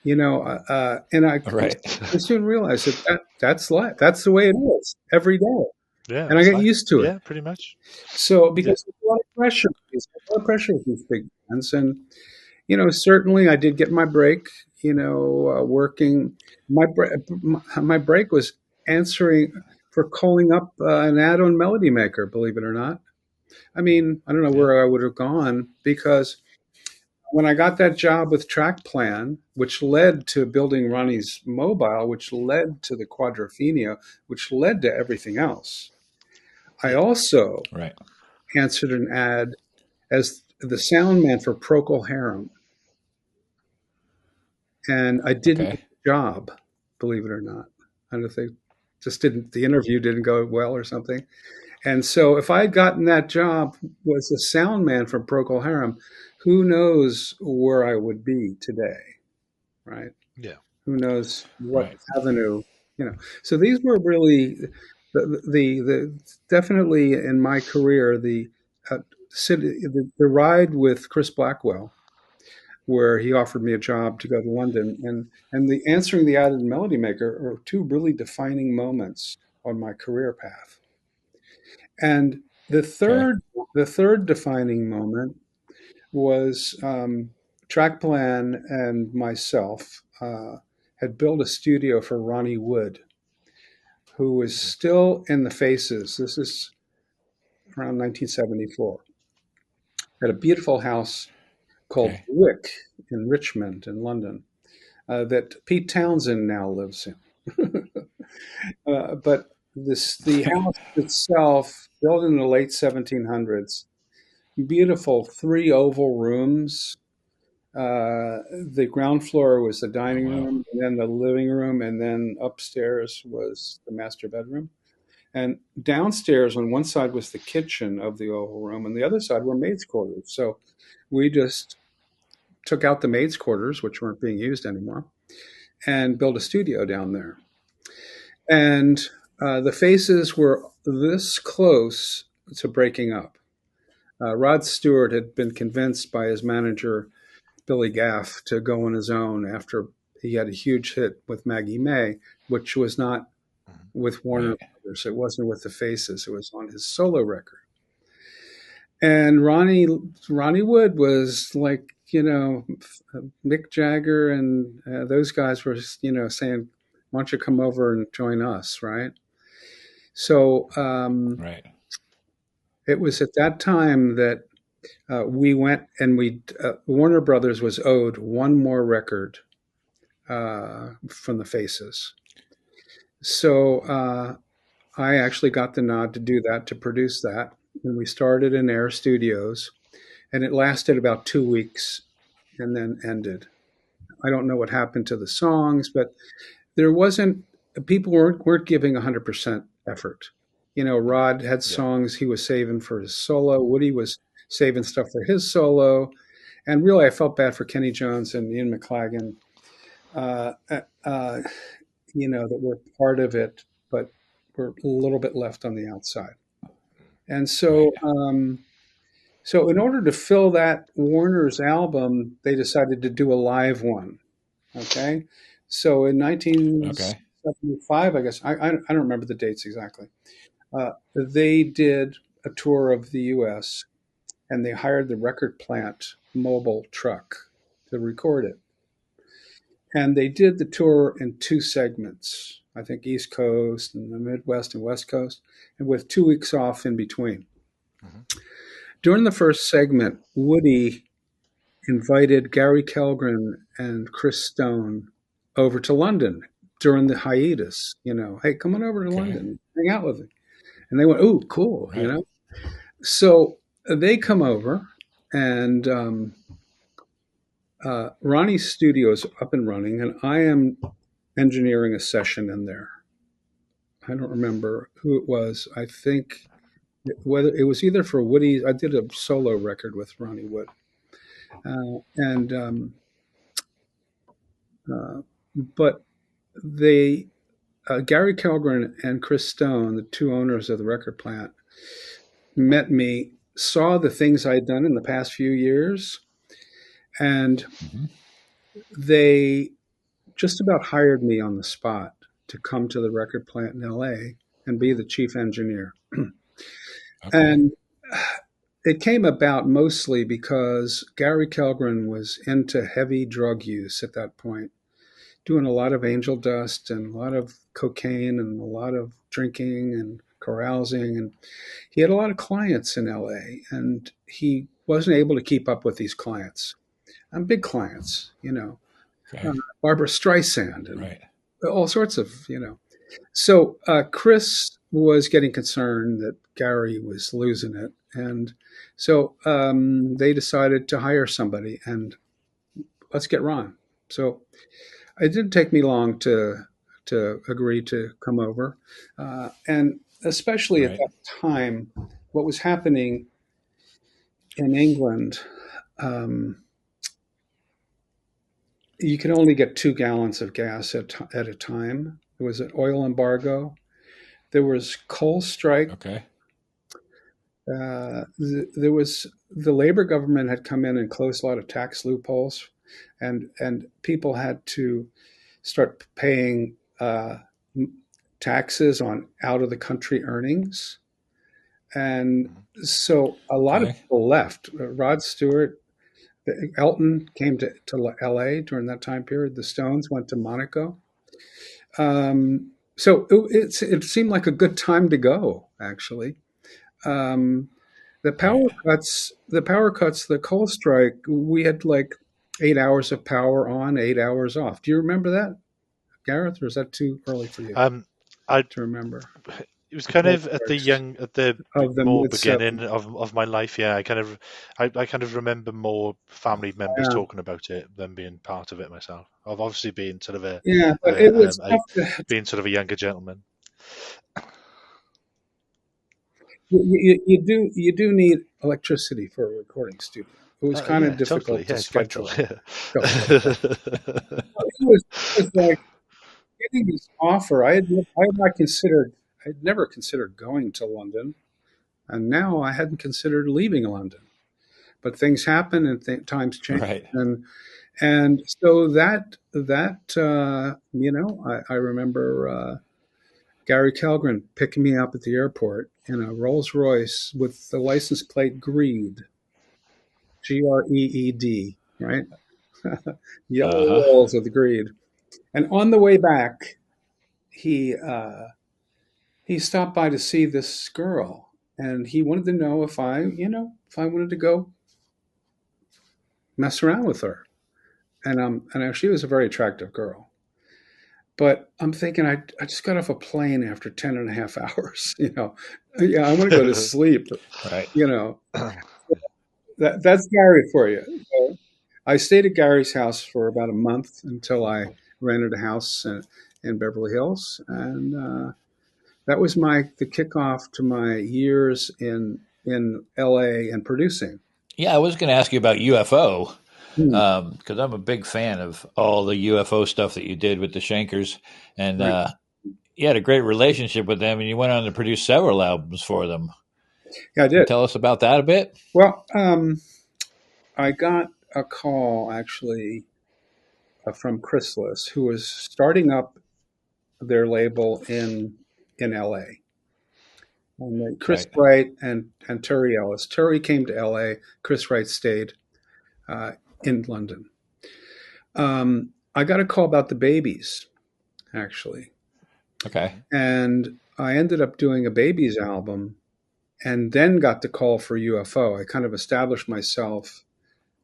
S4: And I
S1: Right.
S4: soon realized that's life. That's the way it is every day.
S3: Yeah,
S4: And I
S3: that's
S4: get
S3: life.
S4: used to it.
S3: Yeah, pretty much.
S4: So,
S3: Yeah.
S4: because there's a lot of pressure, with these big bands. And, certainly I did get my break, working. My break was answering for calling up an ad on Melody Maker, believe it or not. I mean, I don't know
S3: Yeah.
S4: where I would have gone because when I got that job with Track Plan, which led to building Ronnie's Mobile, which led to the Quadrophenia, which led to everything else, I
S3: Yeah.
S4: also
S1: Right.
S4: answered an ad as the sound man for Procol Harum. And I didn't get
S1: Okay.
S4: the job, believe it or not. I don't think the interview didn't go well or something. And so if I had gotten that job was a sound man for Procol Harum, who knows where I would be today, right?
S3: Yeah.
S4: Who knows what
S1: Right.
S4: avenue, So these were really the definitely in my career, the ride with Chris Blackwell, where he offered me a job to go to London, and the answering the ad in Melody Maker are two really defining moments on my career path. And
S1: Okay.
S4: the third defining moment was Track Plan and myself had built a studio for Ronnie Wood, who was still in the Faces. This is around 1974. Had a beautiful house called
S1: Okay.
S4: Wick in Richmond in London that Pete Townsend now lives in. But the house itself, built in the late 1700s, beautiful three oval rooms. The ground floor was the
S1: Oh
S4: dining
S1: wow.
S4: room, and then the living room, and then upstairs was the master bedroom. And downstairs on one side was the kitchen of the oval room, and the other side were maids' quarters. So we just took out the maids' quarters, which weren't being used anymore, and built a studio down there. And the Faces were this close to breaking up. Rod Stewart had been convinced by his manager, Billy Gaff, to go on his own after he had a huge hit with Maggie May, which was not with Warner
S1: Right.
S4: Brothers. It wasn't with the Faces. It was on his solo record. And Ronnie Wood was like, Mick Jagger and those guys were, saying, "Why don't you come over and join us?" Right. So
S1: Right.
S4: it was at that time that we went and Warner Brothers was owed one more record from the Faces. So I actually got the nod to do that, to produce that. And we started in Air Studios, and it lasted about 2 weeks and then ended. I don't know what happened to the songs, but there wasn't people weren't giving 100% effort. Rod had songs he was saving for his solo. Woody was saving stuff for his solo. And really, I felt bad for Kenny Jones and Ian McLagan, uh, uh, that were part of it, but were a little bit left on the outside. And so, so in order to fill that Warner's album, they decided to do a live one. Okay. So in 1975, I guess, I don't remember the dates exactly. They did a tour of the US and they hired the record plant mobile truck to record it. And they did the tour in two segments, I think East Coast and the Midwest and West Coast, and with 2 weeks off in between. During the first segment, Woody invited Gary Kellgren and Chris Stone over to London during the hiatus. Hey, come on over to London, hang out with me. And they went, "Ooh, cool," So they come over, and Ronnie's studio is up and running, and I am engineering a session in there. I don't remember who it was. I think whether it was either for Woody. I did a solo record with Ronnie Wood, but they Gary Kellgren and Chris Stone, the two owners of the record plant, met me, saw the things I had done in the past few years, and they just about hired me on the spot to come to the record plant in LA and be the chief engineer. And it came about mostly because Gary Kellgren was into heavy drug use at that point, doing a lot of angel dust and a lot of cocaine and a lot of drinking and carousing. And he had a lot of clients in LA, and he wasn't able to keep up with these clients. And big clients, Barbara Streisand and all sorts of, So Chris was getting concerned that Gary was losing it. And so they decided to hire somebody, and let's get Ron. So it didn't take me long to agree to come over. And especially at that time, what was happening in England, you could only get 2 gallons of gas at a time. There was an oil embargo. There was coal strike. There was the Labor government had come in and closed a lot of tax loopholes, and people had to start paying taxes on out of the country earnings, and so a lot of people left. Rod Stewart, Elton came to LA during that time period. The Stones went to Monaco. So it seemed like a good time to go, actually. The power cuts, the coal strike, we had like 8 hours of power on, 8 hours off. Do you remember that, Gareth, or is that too early for you to remember?
S3: It was kind of at the more beginning of my life. Yeah, I kind of remember more family members talking about it than being part of it myself. I've obviously been sort of being sort of a younger gentleman.
S4: You do need electricity for a recording studio. It was kind of difficult to schedule. It was like getting this offer. I had never considered going to London, and now I hadn't considered leaving London. But things happen and times change, and so that I remember Gary Kellgren picking me up at the airport in a Rolls Royce with the license plate Greed, Greed, right? Yellow walls with Greed. And on the way back, he stopped by to see this girl, and he wanted to know if I wanted to go mess around with her. And she was a very attractive girl. But I'm thinking, I just got off a plane after 10 and a half hours, I want to go to sleep, that's Gary for you. So I stayed at Gary's house for about a month until I rented a house in Beverly Hills, and that was the kickoff to my years in L.A. and producing.
S1: Yeah, I was going to ask you about UFO
S4: Hmm.
S1: because I'm a big fan of all the UFO stuff that you did with the Shankers, and
S4: Right.
S1: you had a great relationship with them, and you went on to produce several albums for them.
S4: Yeah, I
S1: Can you
S4: did.
S1: tell us about that a bit?
S4: Well, I got a call actually from Chrysalis, who was starting up their label in L.A. And Chris
S1: Right.
S4: Wright and Terry Ellis. Terry came to L.A. Chris Wright stayed in London. I got a call about the Babys, actually,
S1: Okay.
S4: and I ended up doing a Babys album, and then got the call for UFO. I kind of established myself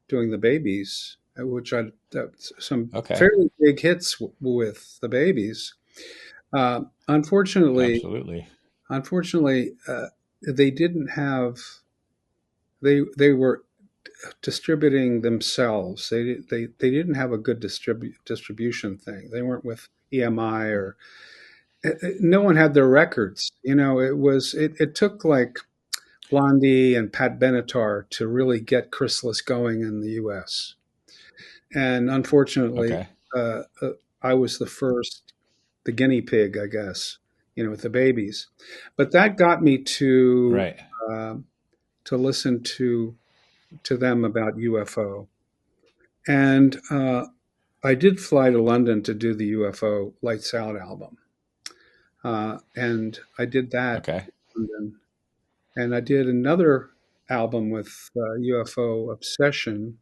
S4: doing the Babys, which I some
S1: Okay.
S4: fairly big hits with the Babys. Unfortunately,
S1: Absolutely.
S4: they didn't have they were distributing themselves. They didn't have a good distribution thing. They weren't with EMI or no one had their records. It took like Blondie and Pat Benatar to really get Chrysalis going in the U.S. And unfortunately,
S1: Okay.
S4: I was the guinea pig, I guess, with the Babys. But that got me
S1: Right.
S4: uh, to listen to them about UFO, and I did fly to London to do the UFO Lights Out album, and I did that
S1: Okay.
S4: in London. And I did another album with UFO Obsession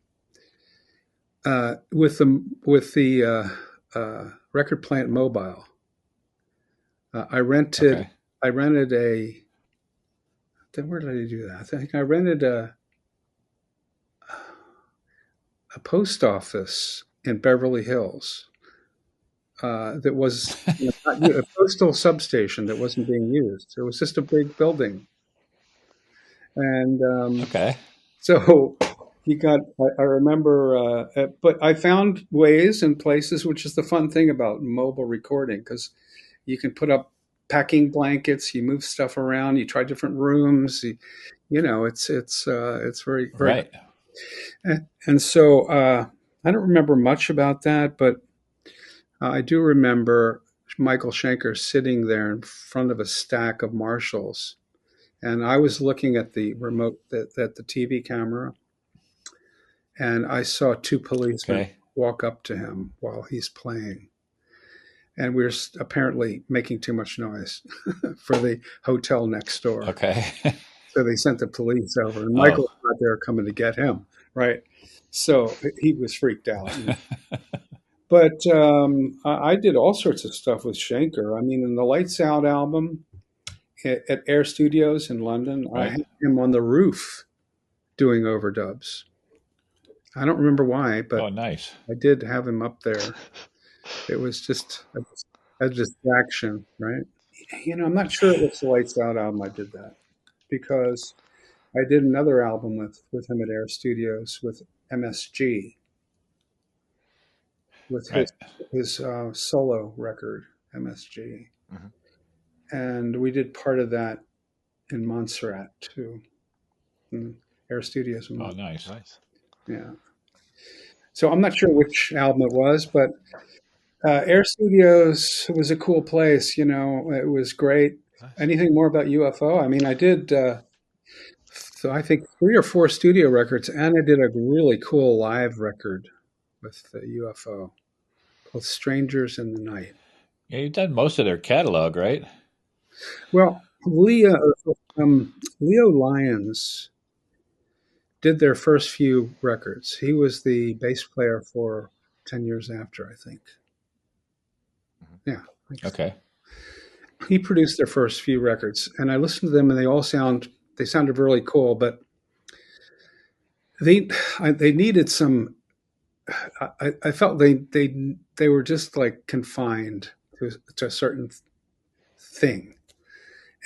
S4: with the Record Plant Mobile.
S1: Okay.
S4: I rented a. Then where did I do that? I think I rented a post office in Beverly Hills that was a postal substation that wasn't being used. It was just a big building, and
S1: Okay.
S4: so you got. I remember, but I found ways and places, which is the fun thing about mobile recording, because you can put up packing blankets, you move stuff around, you try different rooms. It's very very.
S1: Right.
S4: And so I don't remember much about that, but I do remember Michael Schenker sitting there in front of a stack of Marshalls. And I was looking at the remote, at the TV camera, and I saw two policemen
S1: Okay.
S4: walk up to him while he's playing. And we were apparently making too much noise for the hotel next door.
S1: Okay.
S4: So they sent the police over, and Michael
S1: Oh.
S4: was out there coming to get him, right? So he was freaked out. But I did all sorts of stuff with Schenker. I mean, in the Lights Out album at Air Studios in London, I
S1: Right.
S4: had him on the roof doing overdubs. I don't remember why, but
S1: Oh, nice.
S4: I did have him up there. It was just a distraction, right? I'm not sure it was the Lights Out album I did that, because I did another album with him at Air Studios with MSG, with
S1: Right.
S4: his solo record MSG,
S3: Mhm.
S4: and we did part of that in Montserrat too, in Air Studios in
S1: Oh,
S4: Montserrat.
S1: nice.
S3: Nice.
S4: Yeah. So I'm not sure which album it was, but Air Studios was a cool place. It was great.
S3: Nice.
S4: Anything more about UFO? I mean, I did. So I think 3 or 4 studio records, and I did a really cool live record with the UFO called "Strangers in the Night."
S1: Yeah, you've done most of their catalog, right?
S4: Well, Leo Lyons did their first few records. He was the bass player for 10 years after, I think. Yeah.
S1: Okay.
S4: He produced their first few records, and I listened to them, and they sounded really cool, but they needed some. I felt they were just like confined to a certain thing,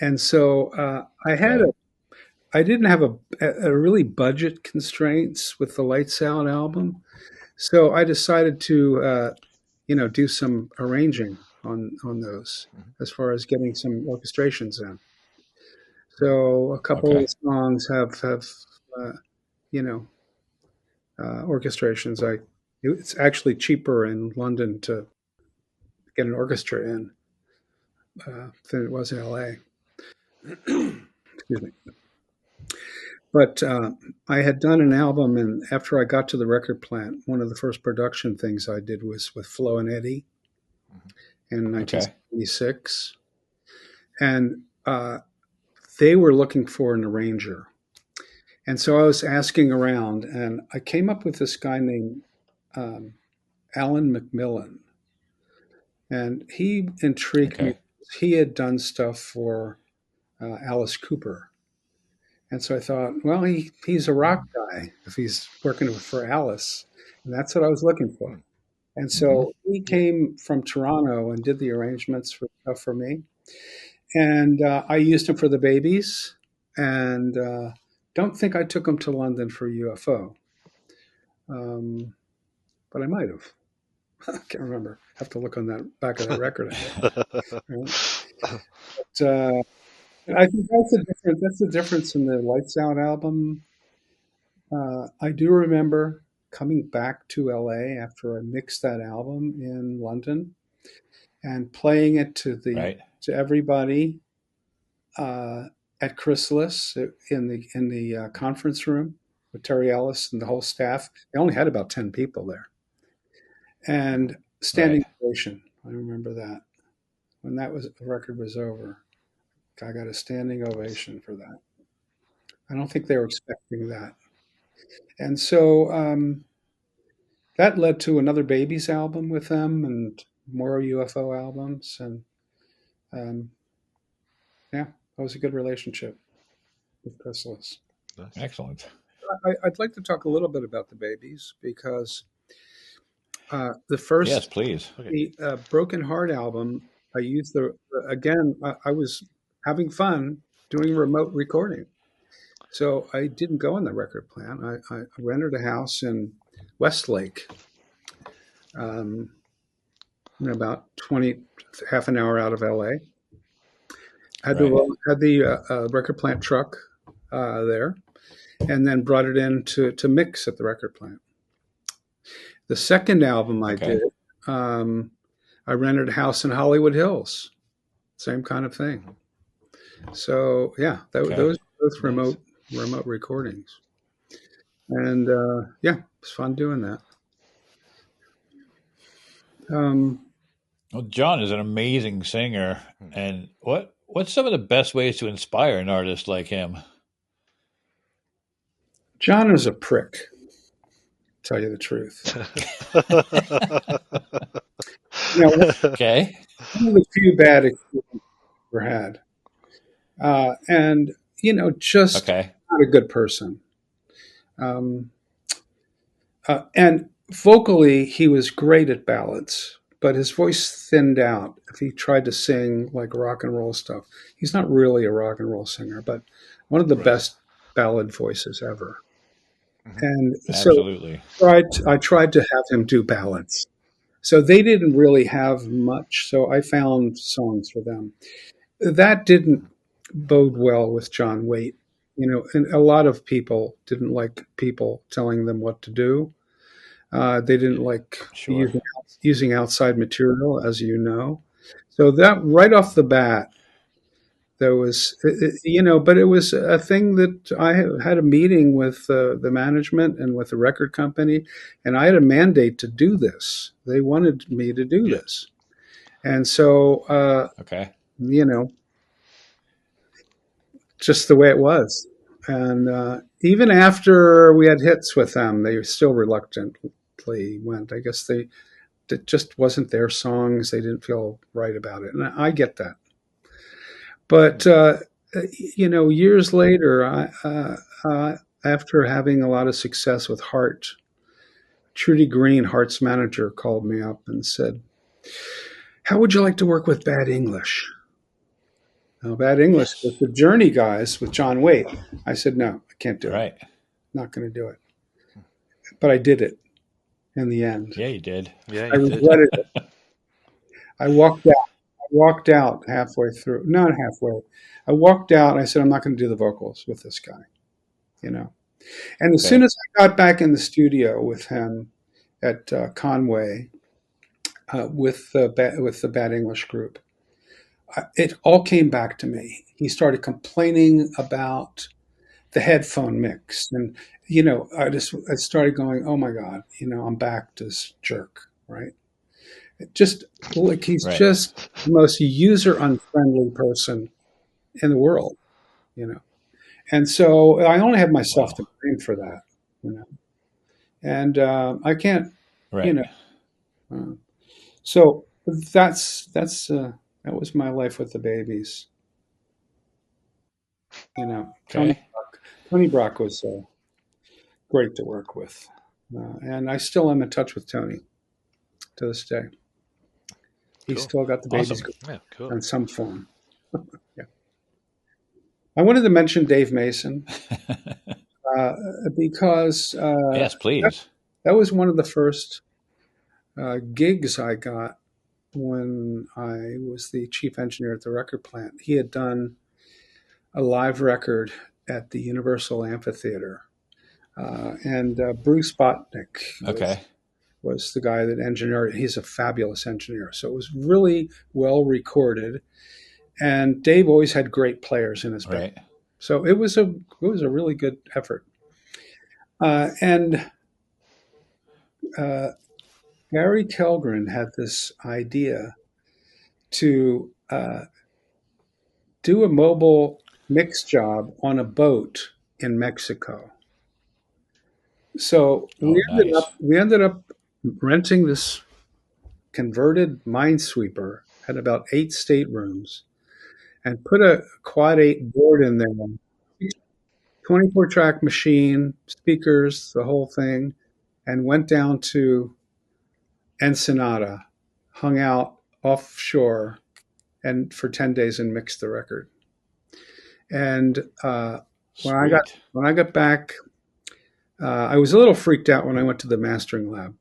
S4: and so
S1: Okay.
S4: I didn't have a really budget constraints with the Lights Out album, so I decided to do some arranging on those as far as getting some orchestrations in. So a couple
S1: Okay.
S4: of songs have you know orchestrations. It's actually cheaper in London to get an orchestra in than it was in LA. Excuse me. But I had done an album, and after I got to the record plant, one of the first production things I did was with Flo and Eddie in
S1: Okay.
S4: 1976, and they were looking for an arranger. And so I was asking around, and I came up with this guy named Alan McMillan, and he intrigued me.
S1: Okay.
S4: He had done stuff for Alice Cooper, and so I thought, well, he's a rock guy if he's working for Alice, and that's what I was looking for. And
S1: Mm-hmm.
S4: so he came from Toronto and did the arrangements for me, and I used him for the Babys, and don't think I took him to London for UFO, but I might have. I can't remember. Have to look on that back of that record. Right? But, I think that's the difference in the Lights Out album. I do remember coming back to LA after I mixed that album in London and playing it to
S1: Right.
S4: everybody at Chrysalis in the conference room with Terry Ellis and the whole staff. They only had about 10 people there, and standing ovation. I remember that when the record was over. I got a standing ovation for that. I don't think they were expecting that. And so that led to another Babies album with them and more UFO albums. And yeah, that was a good relationship with Chrysalis.
S1: Excellent.
S4: I'd like to talk a little bit about the Babys because the first,
S1: Yes, please.
S4: the Broken Heart album, I used I was having fun doing remote recording. So I didn't go in the record plant. I rented a house in Westlake, about half an hour out of LA. Had the record plant truck there, and then brought it in to mix at the record plant. The second album I did, I rented a house in Hollywood Hills. Same kind of thing. So yeah, those both remote recordings, and yeah, it was fun doing that.
S1: Well, John is an amazing singer, and what's some of the best ways to inspire an artist like him?
S4: John is a prick, to tell you the truth.
S1: Okay.
S4: One of the few bad experiences I've ever had. And, just not a good person. And vocally, he was great at ballads, but his voice thinned out if he tried to sing like rock and roll stuff. He's not really a rock and roll singer, but one of the best ballad voices ever. And
S1: Absolutely.
S4: So I tried to have him do ballads. So they didn't really have much, so I found songs for them. That didn't bode well with John Waite. And a lot of people didn't like people telling them what to do. They didn't like using outside material, as you know. So that right off the bat, there was, but it was a thing that I had a meeting with the management and with the record company, and I had a mandate to do this. They wanted me to do this. And so, just the way it was. And even after we had hits with them, they still reluctantly went. I guess it just wasn't their songs. They didn't feel right about it. And I get that. But, years later, after having a lot of success with Heart, Trudy Green, Heart's manager, called me up and said, "How would you like to work with Bad English?" Now, Bad English with the Journey guys, with John Waite. I said, "No, I can't do it. Not going to do it." But I did it. in the end.
S1: Yeah, you did.
S3: Yeah,
S4: I
S3: you did.
S4: regretted it. I walked out halfway through. Not halfway. I walked out. I said, I'm not going to do the vocals with this guy, you know. And as soon
S1: Okay.
S4: as I got back in the studio with him at Conway, with the Bad English group, it all came back to me. He started complaining about the headphone mix, and I started going, oh my god, I'm back to this jerk, right? Just like he's
S1: Right.
S4: just the most user unfriendly person in the world, and so I only have myself
S1: Wow.
S4: to blame for that, and I can't, you
S1: Right.
S4: know. So that was my life with the Babies. Tony
S1: Okay.
S4: Tony Brock was great to work with, and I still am in touch with Tony to this day. He's
S3: Cool.
S4: still got the Babies
S1: Awesome.
S3: Yeah, cool.
S4: in some form. Yeah. I wanted to mention Dave Mason uh, because
S1: Yes, please.
S4: that was one of the first gigs I got when I was the chief engineer at the record plant. He had done a live record at the Universal Amphitheater, and Bruce Botnick
S1: Okay.
S4: was the guy that engineered it. He's a fabulous engineer, so it was really well recorded. And Dave always had great players in his band,
S1: Right.
S4: so it was a really good effort. And Gary Kelgren had this idea to do a mobile mix job on a boat in Mexico. So
S1: Oh, nice.
S4: we ended up renting this converted Minesweeper, had about 8 staterooms, and put a quad 8 board in there, 24 track machine, speakers, the whole thing, and went down to Ensenada, hung out offshore, and for 10 days and mixed the record. And
S1: Sweet.
S4: when I got back, I was a little freaked out when I went to the mastering lab,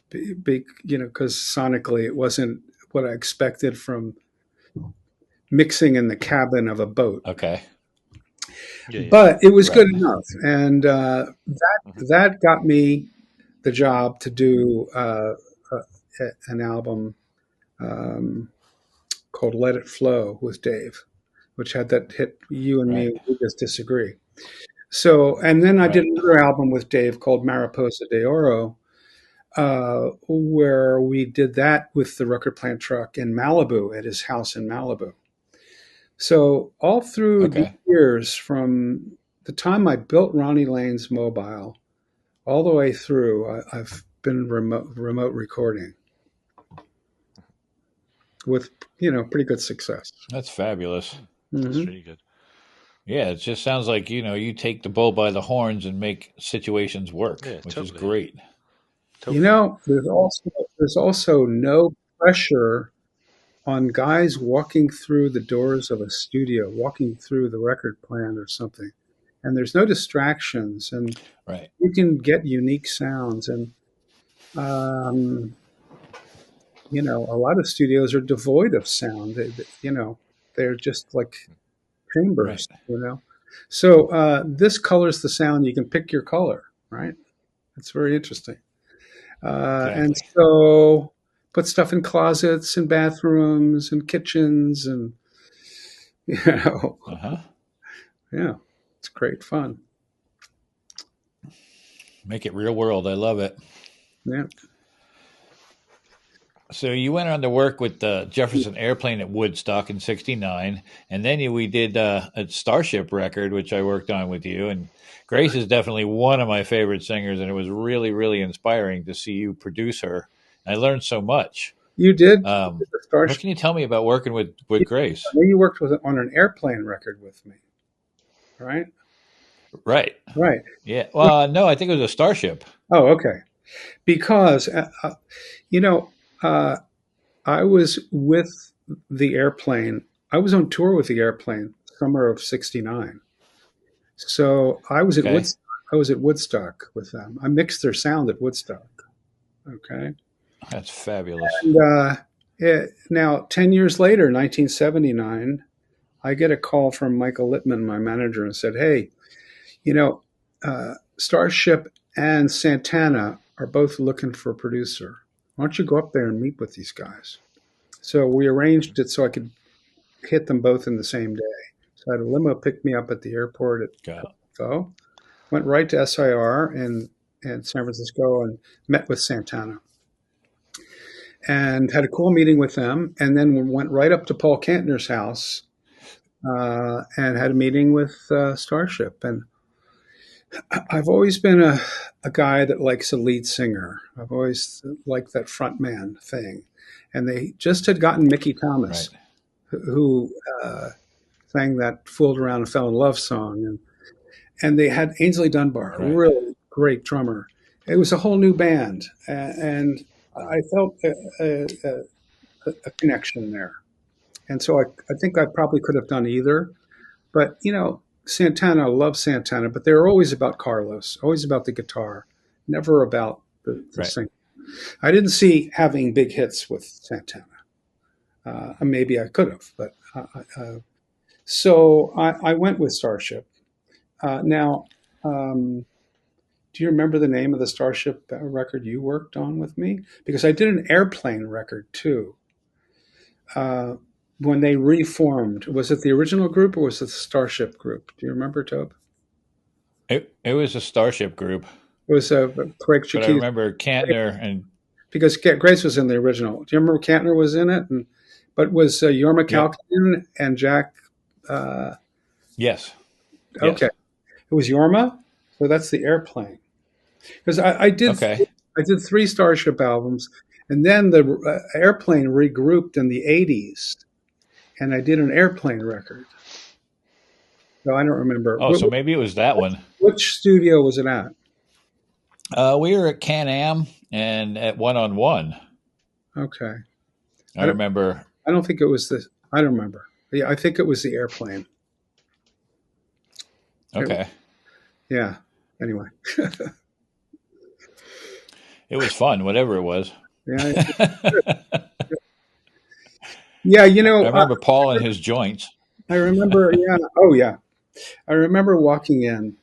S4: because sonically it wasn't what I expected from mixing in the cabin of a boat.
S1: Okay.
S3: Yeah.
S4: But it was
S1: Right.
S4: good enough, and that got me the job to do an album called "Let It Flow" with Dave, which had that hit "You and
S1: Right.
S4: Me, We Just Disagree." So, and then I did
S1: Right.
S4: another album with Dave called "Mariposa de Oro," where we did that with the record plant truck in Malibu at his house in Malibu. So all through the
S1: Okay.
S4: years, from the time I built Ronnie Lane's Mobile, all the way through, I've been remote recording with pretty good success.
S1: That's fabulous.
S3: That's
S4: Mhm.
S3: really good.
S1: Yeah, it just sounds like, you take the bull by the horns and make situations work,
S3: Yeah,
S1: which is
S3: totally.
S1: great.
S3: Totally.
S4: There's also no pressure on guys walking through the doors of a studio, walking through the record plant or something, and there's no distractions, and
S1: Right.
S4: you can get unique sounds. And a lot of studios are devoid of sound. They're just like chambers.
S1: Right.
S4: So this colors the sound. You can pick your color, right? It's very interesting. And
S1: Exactly.
S4: so put stuff in closets and bathrooms and kitchens, and
S1: Uh-huh.
S4: yeah, it's great fun.
S1: Make it real world. I love it.
S4: Yeah.
S1: So you went on to work with the Jefferson Airplane at Woodstock in '69, and then we did a Starship record, which I worked on with you. And Grace is definitely one of my favorite singers, and it was really, really inspiring to see you produce her. I learned so much.
S4: You did
S1: What
S4: the Starship.
S1: can you tell me about working with Grace?
S4: I know you worked on an airplane record with me, right?
S1: Right.
S4: Right.
S1: Yeah. Well, no, I think it was a Starship.
S4: Oh, okay. Because you know, uh, I was with the airplane. I was on tour with the airplane summer of '69. So I was at
S1: Okay.
S4: Woodstock. I was at Woodstock with them. I mixed their sound at Woodstock. Okay.
S1: That's fabulous.
S4: And now, 10 years later, 1979, I get a call from Michael Littman, my manager, and said, hey, Starship and Santana are both looking for a producer. Why don't you go up there and meet with these guys? So we arranged it so I could hit them both in the same day. So I had a limo pick me up at the airport at UFO, went right to SIR in San Francisco and met with Santana. And had a cool meeting with them, and then went right up to Paul Kantner's house and had a meeting with Starship. And I've always been a guy that likes a lead singer. I've always liked that front man thing. And they just had gotten Mickey Thomas, who sang that Fooled Around and Fell in Love song. And they had Ainsley Dunbar, a really great drummer. It was a whole new band. And I felt a connection there. And so I think I probably could have done either. But, Santana, I love Santana, but they were always about Carlos, always about the guitar, never about the singer. I didn't see having big hits with Santana. Maybe I could have, but so I went with Starship. Now, do you remember the name of the Starship record you worked on with me? Because I did an Airplane record too. When they reformed, was it the original group or was it the Starship group? Do you remember, Tobe?
S1: It was a Starship group.
S4: It was Craig Chiquita.
S1: But I remember Kantner and
S4: because Grace was in the original. Do you remember Kantner was in it? But was Jorma Kaukonen and Jack?
S1: Yes.
S4: Okay, it was Jorma. So that's the Airplane. Because I did 3 Starship albums, and then the Airplane regrouped in the '80s. And I did an Airplane record. So I don't remember.
S1: Oh, so maybe it was that one.
S4: Which studio was it at?
S1: We were at Can-Am and at One on One.
S4: Okay.
S1: I remember.
S4: I don't think it was this. I don't remember. Yeah, I think it was the Airplane.
S1: Okay.
S4: Yeah. Anyway.
S1: It was fun, whatever it was.
S4: Yeah. Yeah,
S1: I remember Paul and his joints.
S4: I remember, yeah. Oh, yeah. I remember walking in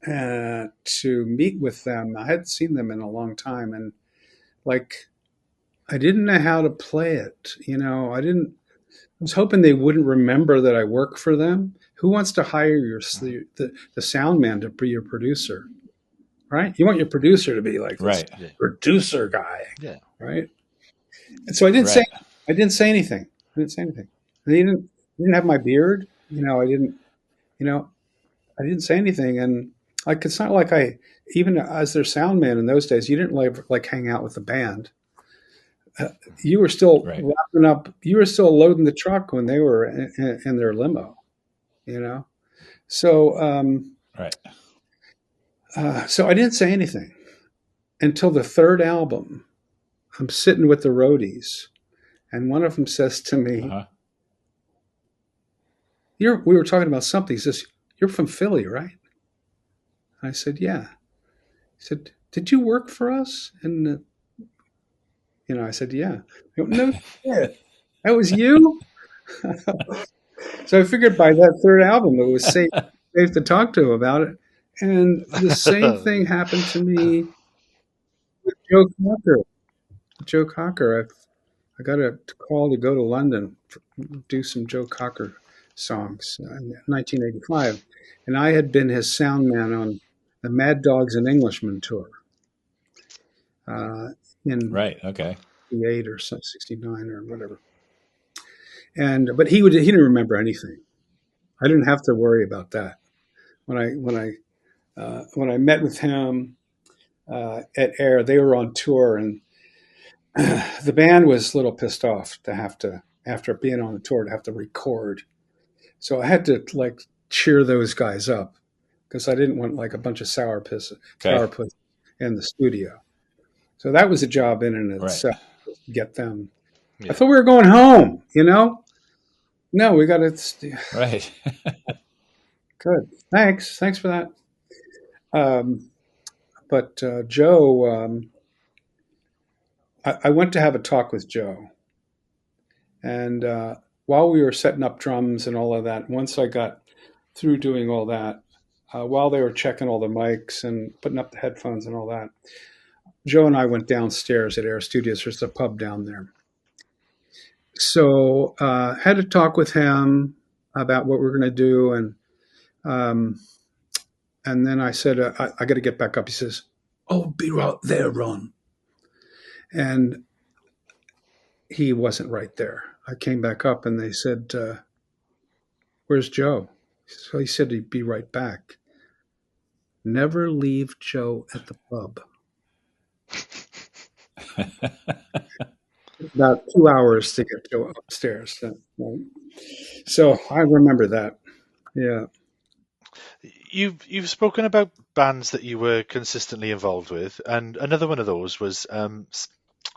S4: to meet with them. I hadn't seen them in a long time. And, I didn't know how to play it. I was hoping they wouldn't remember that I work for them. Who wants to hire the sound man to be your producer? Right? You want your producer to be like this producer guy. Yeah. Right? And so I didn't say anything. They didn't have my beard. I didn't say anything. And it's not like even as their sound man in those days, you didn't like hang out with the band. You were still wrapping up. You were still loading the truck when they were in their limo, So, so I didn't say anything until the third album. I'm sitting with the roadies, and one of them says to me, we were talking about something. He says, "You're from Philly, right?" I said, "Yeah." He said, "Did you work for us?" And I said, "Yeah." I go, "No shit. That was you?" So I figured by that third album, it was safe to talk to him about it. And the same thing happened to me with Joe Cocker. Joe Cocker, I got a call to go to London, do some Joe Cocker songs in 1985. And I had been his sound man on the Mad Dogs and Englishmen tour. In 68 or 69 or whatever. But he didn't remember anything. I didn't have to worry about that. When I met with him at Air, they were on tour, and the band was a little pissed off to have to, after being on the tour, to have to record. So I had to cheer those guys up because I didn't want a bunch of sourpuss in the studio. So that was a job in and of itself to get them. Yeah. I thought we were going home, No, we got to.
S1: Right.
S4: Good. Thanks for that. But Joe, I went to have a talk with Joe. And while we were setting up drums and all of that, once I got through doing all that, while they were checking all the mics and putting up the headphones and all that, Joe and I went downstairs at Air Studios. There's a pub down there. So had a talk with him about what we're going to do. And then I said, I got to get back up. He says, "Oh, be right there, Ron." And he wasn't right there. I came back up and they said, "Where's Joe?" So he said he'd be right back. Never leave Joe at the pub. About 2 hours to get Joe upstairs. So I remember that. Yeah.
S3: You've spoken about bands that you were consistently involved with, and another one of those was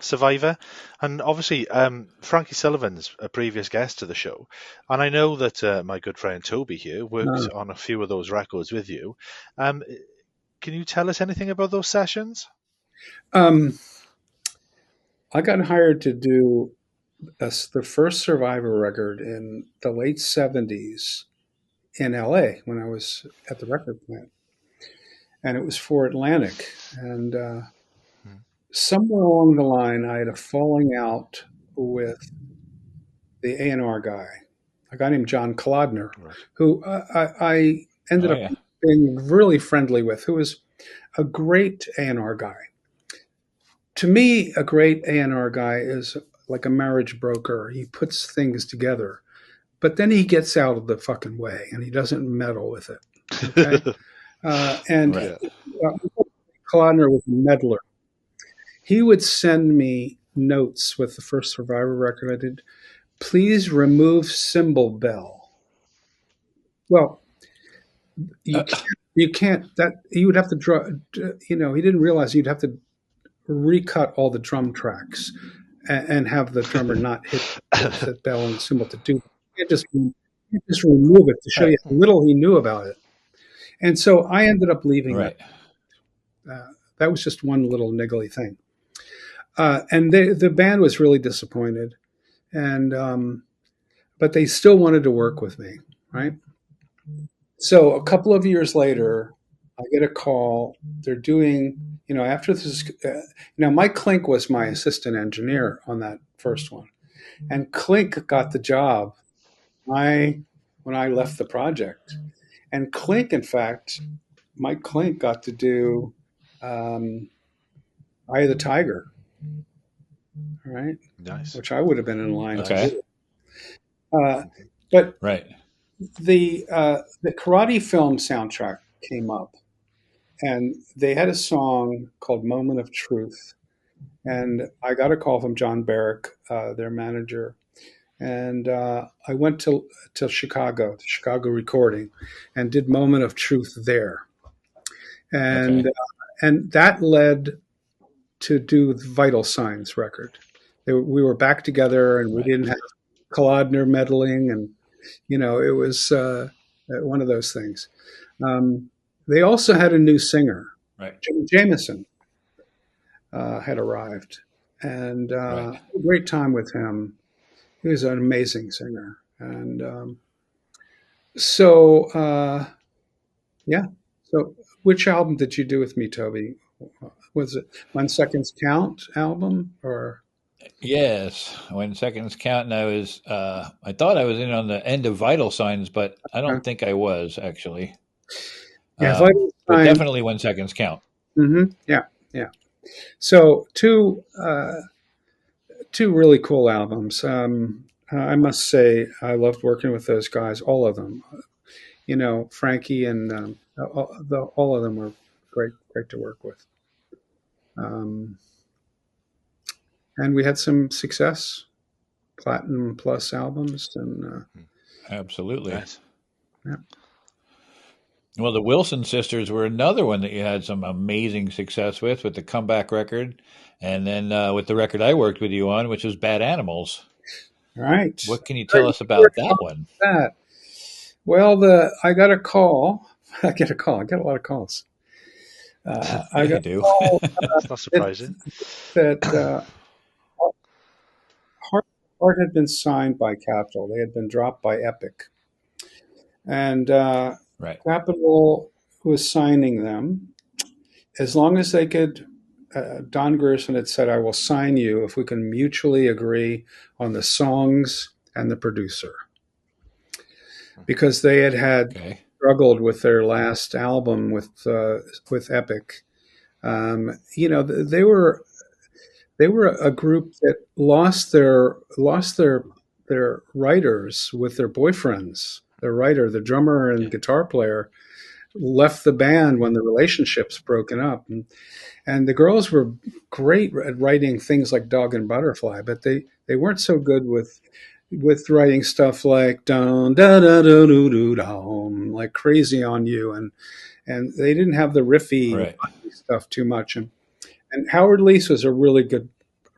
S3: Survivor, and obviously Frankie Sullivan's a previous guest to the show, and I know that my good friend Toby here worked on a few of those records with you. Can you tell us anything about those sessions?
S4: I got hired to do the first Survivor record in the late 70s in LA when I was at the record plant. And it was for Atlantic. And somewhere along the line, I had a falling out with the A&R guy, a guy named John Kolodner, who I ended up being really friendly with, who was a great A&R guy. To me, a great A&R guy is like a marriage broker. He puts things together, but then he gets out of the fucking way and he doesn't meddle with it. Okay? Kolodner was a meddler. He would send me notes with the first Survivor record I did. Please remove cymbal bell. Well, you can't. That you would have to draw. He didn't realize you'd have to recut all the drum tracks and have the drummer not hit the bell and the cymbal to do it. You just remove it to show you how little he knew about it. And so I ended up leaving that. That was just one little niggly thing. And the band was really disappointed, and but they still wanted to work with me, right? So a couple of years later, I get a call. They're doing, after this, Mike Klink was my assistant engineer on that first one. And Klink got the job when I left the project. And Klink, in fact, Mike Klink got to do Eye of the Tiger. All right.
S3: Nice.
S4: Which I would have been in line to do. But the karate film soundtrack came up, and they had a song called "Moment of Truth," and I got a call from John Barrick, their manager, and I went to Chicago recording, and did "Moment of Truth" there, and that led to do the Vital Signs record. We were back together, and we didn't have Kolodner meddling, and it was one of those things. They also had a new singer, Jim Jameson, had arrived, and a great time with him. He was an amazing singer, and so which album did you do with me, Toby? Was it When Seconds Count album or?
S1: Yes, When Seconds Count, and I thought I was in on the end of Vital Signs, but I don't think I was actually.
S4: Yeah, Vital
S1: but definitely When Seconds Count.
S4: Mm-hmm. Yeah. So two really cool albums. I must say I loved working with those guys, all of them. Frankie and all of them were great to work with. And we had some success, platinum plus albums, and
S1: absolutely.
S4: Nice. Yeah.
S1: Well, the Wilson sisters were another one that you had some amazing success with the comeback record, and then with the record I worked with you on, which was Bad Animals.
S4: Right.
S1: What can you tell us about that one?
S4: Well, I got a call. I get a lot of calls.
S1: I do.
S3: That's not surprising.
S4: That Art had been signed by Capitol. They had been dropped by Epic. And
S1: Right.
S4: Capitol was signing them as long as they could. Don Gerson had said, I will sign you if we can mutually agree on the songs and the producer. Because they had
S1: Okay.
S4: struggled with their last album with Epic. They were a group that lost their writers with their boyfriends. Their writer, the drummer and guitar player, left the band when the relationships broken up, and the girls were great at writing things like Dog and Butterfly, but they weren't so good with writing stuff like dun da da da do do dum, like Crazy on You, and they didn't have the riffy
S1: Right.
S4: stuff too much. And Howard Leese was a really good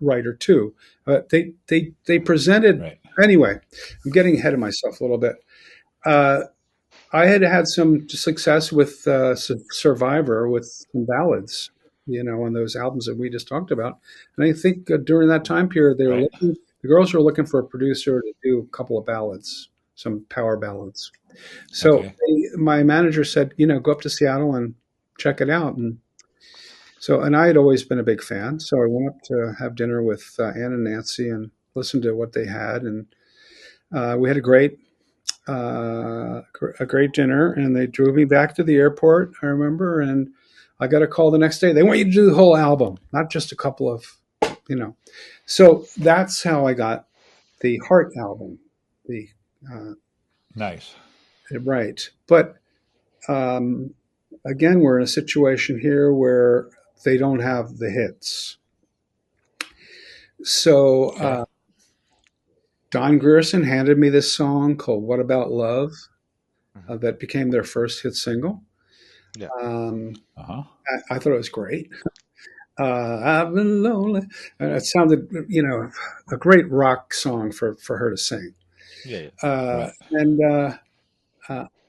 S4: writer too. They presented
S1: Right.
S4: anyway. I'm getting ahead of myself a little bit. I had some success with Survivor with some ballads, on those albums that we just talked about. And I think during that time period,
S1: Right.
S4: the girls were looking for a producer to do a couple of ballads, some power ballads. So
S1: Okay.
S4: my manager said, go up to Seattle and check it out. And I had always been a big fan. So I went up to have dinner with Ann and Nancy and listened to what they had. And we had a great dinner, and they drove me back to the airport, I remember, and I got a call the next day. They want you to do the whole album, not just a couple of, So that's how I got the Heart album. The
S1: Nice.
S4: Right. But again, we're in a situation here where they don't have the hits. So
S1: Okay.
S4: Don Gerson handed me this song called What About Love that became their first hit single.
S3: Yeah.
S4: I thought it was great. I've been lonely. It sounded, a great rock song for her to sing.
S3: Yeah.
S1: Right.
S4: And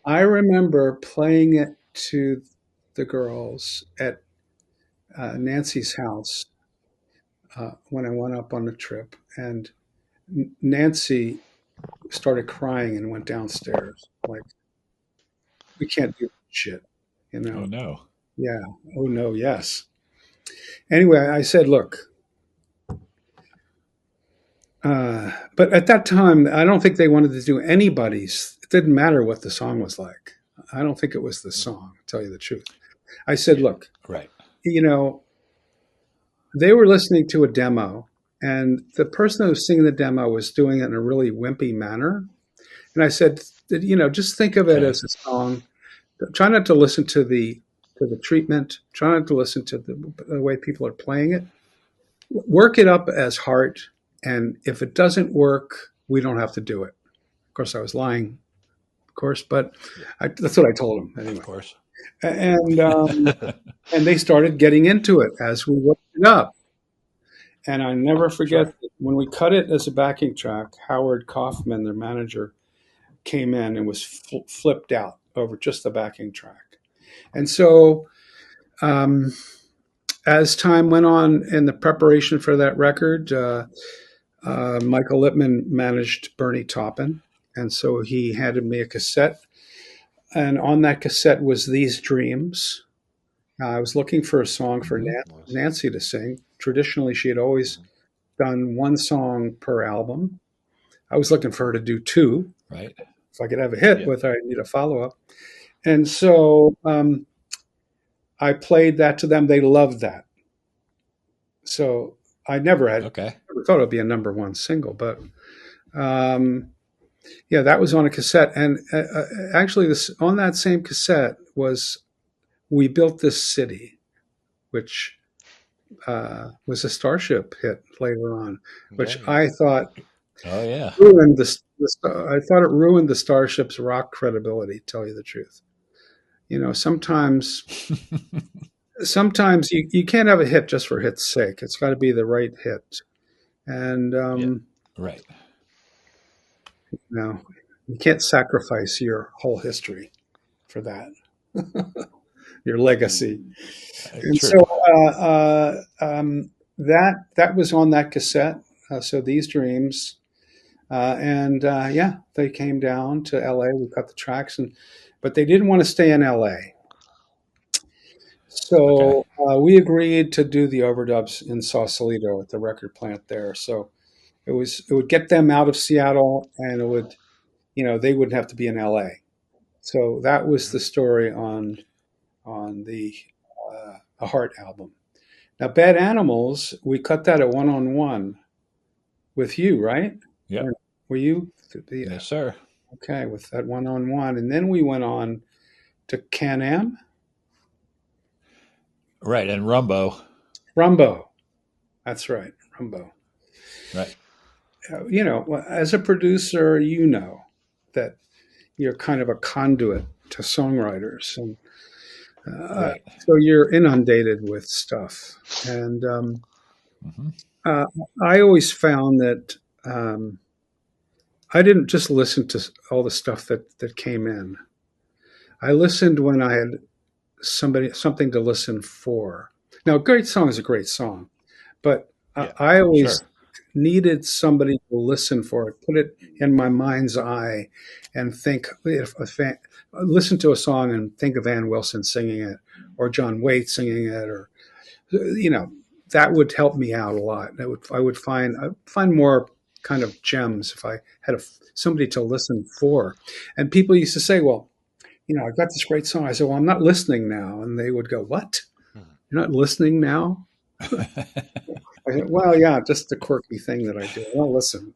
S4: I remember playing it to the girls at Nancy's house when I went up on the trip. And Nancy started crying and went downstairs. Like, we can't do shit,
S1: Oh no.
S4: Yeah. Oh no. Yes. Anyway, I said, look, but at that time, I don't think they wanted to do anybody's. It didn't matter what the song was like. I don't think it was the song, to tell you the truth. I said, look,
S1: Right.
S4: They were listening to a demo, and the person who was singing the demo was doing it in a really wimpy manner. And I said, just think of it as a song. Try not to listen to the treatment. Try not to listen to the way people are playing it. Work it up as Heart, and if it doesn't work, we don't have to do it. Of course, I was lying, of course, but that's what I told him anyway.
S1: Of course.
S4: And and they started getting into it as we worked it up. And I never forget when we cut it as a backing track, Howard Kaufman, their manager, came in and was flipped out over just the backing track. And so as time went on in the preparation for that record, Michael Lippman managed Bernie Taupin. And so he handed me a cassette. And on that cassette was These Dreams. I was looking for a song for Nancy to sing. Traditionally, she had always done one song per album. I was looking for her to do two.
S1: Right.
S4: If I could have a hit with her, I need a follow-up. And so I played that to them. They loved that. So I never thought it would be a number one single, but that was on a cassette. And actually, on that same cassette was We Built This City, which was a Starship hit later on, which I thought ruined I thought it ruined the Starship's rock credibility, to tell you the truth. Sometimes you can't have a hit just for hit's sake. It's got to be the right hit. And
S1: right.
S4: No, you can't sacrifice your whole history for that. Your legacy. And
S1: True.
S4: So that was on that cassette. So These Dreams. Yeah, they came down to LA. We cut the tracks, but they didn't want to stay in LA.
S1: Okay.
S4: So we agreed to do the overdubs in Sausalito at the record plant there. So it would get them out of Seattle, and it would, they wouldn't have to be in LA. So that was the
S3: Mhm.
S4: story on the Heart album. Now, Bad Animals, we cut that at one on one with you, right?
S1: Yep.
S4: Or were you? The,
S1: Yes, sir.
S4: okay, with that one on one, and then we went on to Can Am,
S1: Right. And Rumbo.
S4: Rumbo. That's right, Rumbo.
S1: Right.
S4: As a producer, that you're kind of a conduit to songwriters, and
S1: Right.
S4: so you're inundated with stuff. And
S1: Hmm.
S4: uh, I always found that I didn't just listen to all the stuff that came in. I listened when I had something to listen for. Now, a great song is a great song, but
S1: Yeah.
S4: I always
S1: Sure.
S4: needed somebody to listen for it, put it in my mind's eye, and think listen to a song and think of Ann Wilson singing it, or John Waite singing it, or you know that would help me out a lot. I'd find more kind of gems if I had somebody to listen for. And people used to say, "Well, I've got this great song." I said, "Well, I'm not listening now," and they would go, "What?
S3: Mhm.
S4: You're not listening now?" I said, "Well, yeah, just a quirky thing that I do. Well, listen."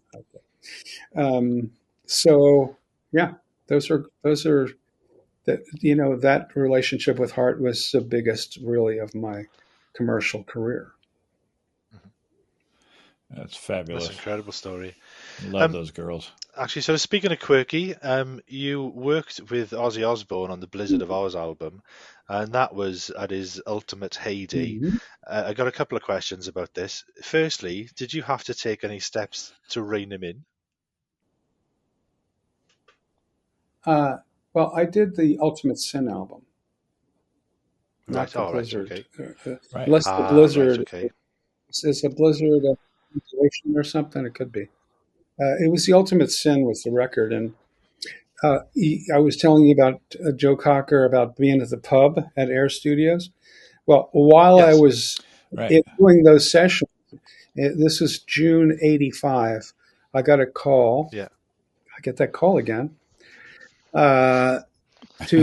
S4: Um, so yeah, those are that relationship with Hart was the biggest really of my commercial career.
S1: That's
S3: That's an
S1: fabulous.
S3: incredible story.
S1: Love
S3: Um,
S1: those girls.
S3: Actually, so speaking of quirky, you worked with Ozzy Osbourne on the Blizzard of Oz album, and that was at his ultimate heyday.
S4: Mhm.
S3: I got a couple of questions about this. Firstly, did you have to take any steps to rein him in?
S4: Uh, well, I did the Ultimate Sin album, not
S3: Right.
S4: the
S3: All right.
S4: Blizzard.
S3: Okay.
S1: Right.
S4: Unless the
S3: Ah, right.
S4: Blizzard
S3: Okay.
S4: is a Blizzard installation or something, it could be. It was the Ultimate Sin was the record, and I was telling you about Joe Cocker about being at the pub at Air Studios. Well, while I
S3: Yes.
S4: was
S1: Right.
S4: doing those sessions, this is June '85. I got a call.
S3: Yeah.
S4: I get that call again uh, to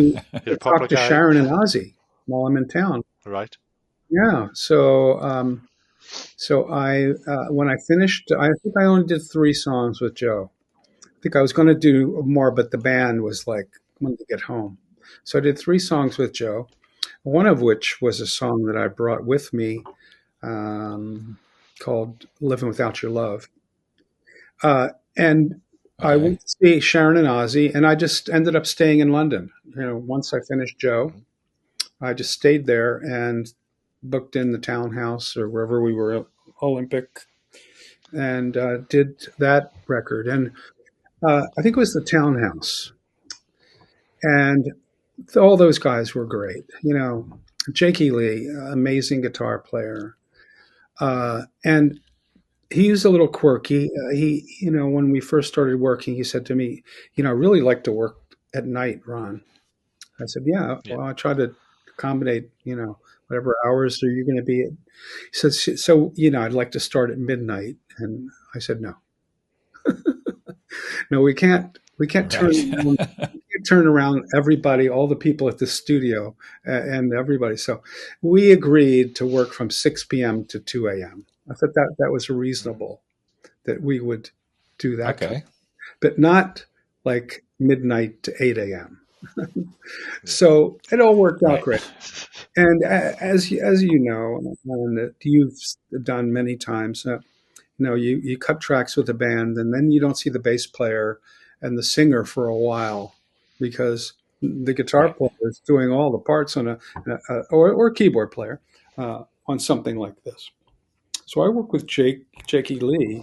S3: You're a
S4: talk
S3: popular
S4: to
S3: guy.
S4: Sharon and Ozzy while I'm in town.
S3: Right.
S4: Yeah. So I when I finished, I think I only did 3 songs with Joe. I think I was going to do more, but the band was like, when to get home. So I did 3 songs with Joe, one of which was a song that I brought with me um, called Living Without Your Love. And I
S1: Okay.
S4: went to see Sharon and Ozzy, and I just ended up staying in London. Once I finished Joe,
S3: Mhm.
S4: I just stayed there and booked in the townhouse or wherever we were, Olympic, and did that record. And I think it was the townhouse. And all those guys were great. Jakey Lee, amazing guitar player. And he was a little quirky. When we first started working, he said to me, "I really like to work at night, Ron." I said, "Yeah,
S3: Yeah.
S4: well, I try to accommodate, whatever hours are you going to be at." He said, "So, I'd like to start at midnight." And I said, "No, no, we can't
S1: Right.
S4: turn around everybody, all the people at the studio, and everybody." So we agreed to work from 6 p.m. to 2 a.m. I thought that was
S3: Mhm.
S4: reasonable that we would do that kind,
S1: Okay.
S4: but not like midnight to 8 a.m.
S3: Yeah.
S4: So it all worked out
S1: Right.
S4: great. And as you know, and that you've done many times, you cut tracks with a band, and then you don't see the bass player and the singer for a while because the guitar
S1: Right.
S4: player is doing all the parts on or keyboard player on something like this. So I worked with Jakey Lee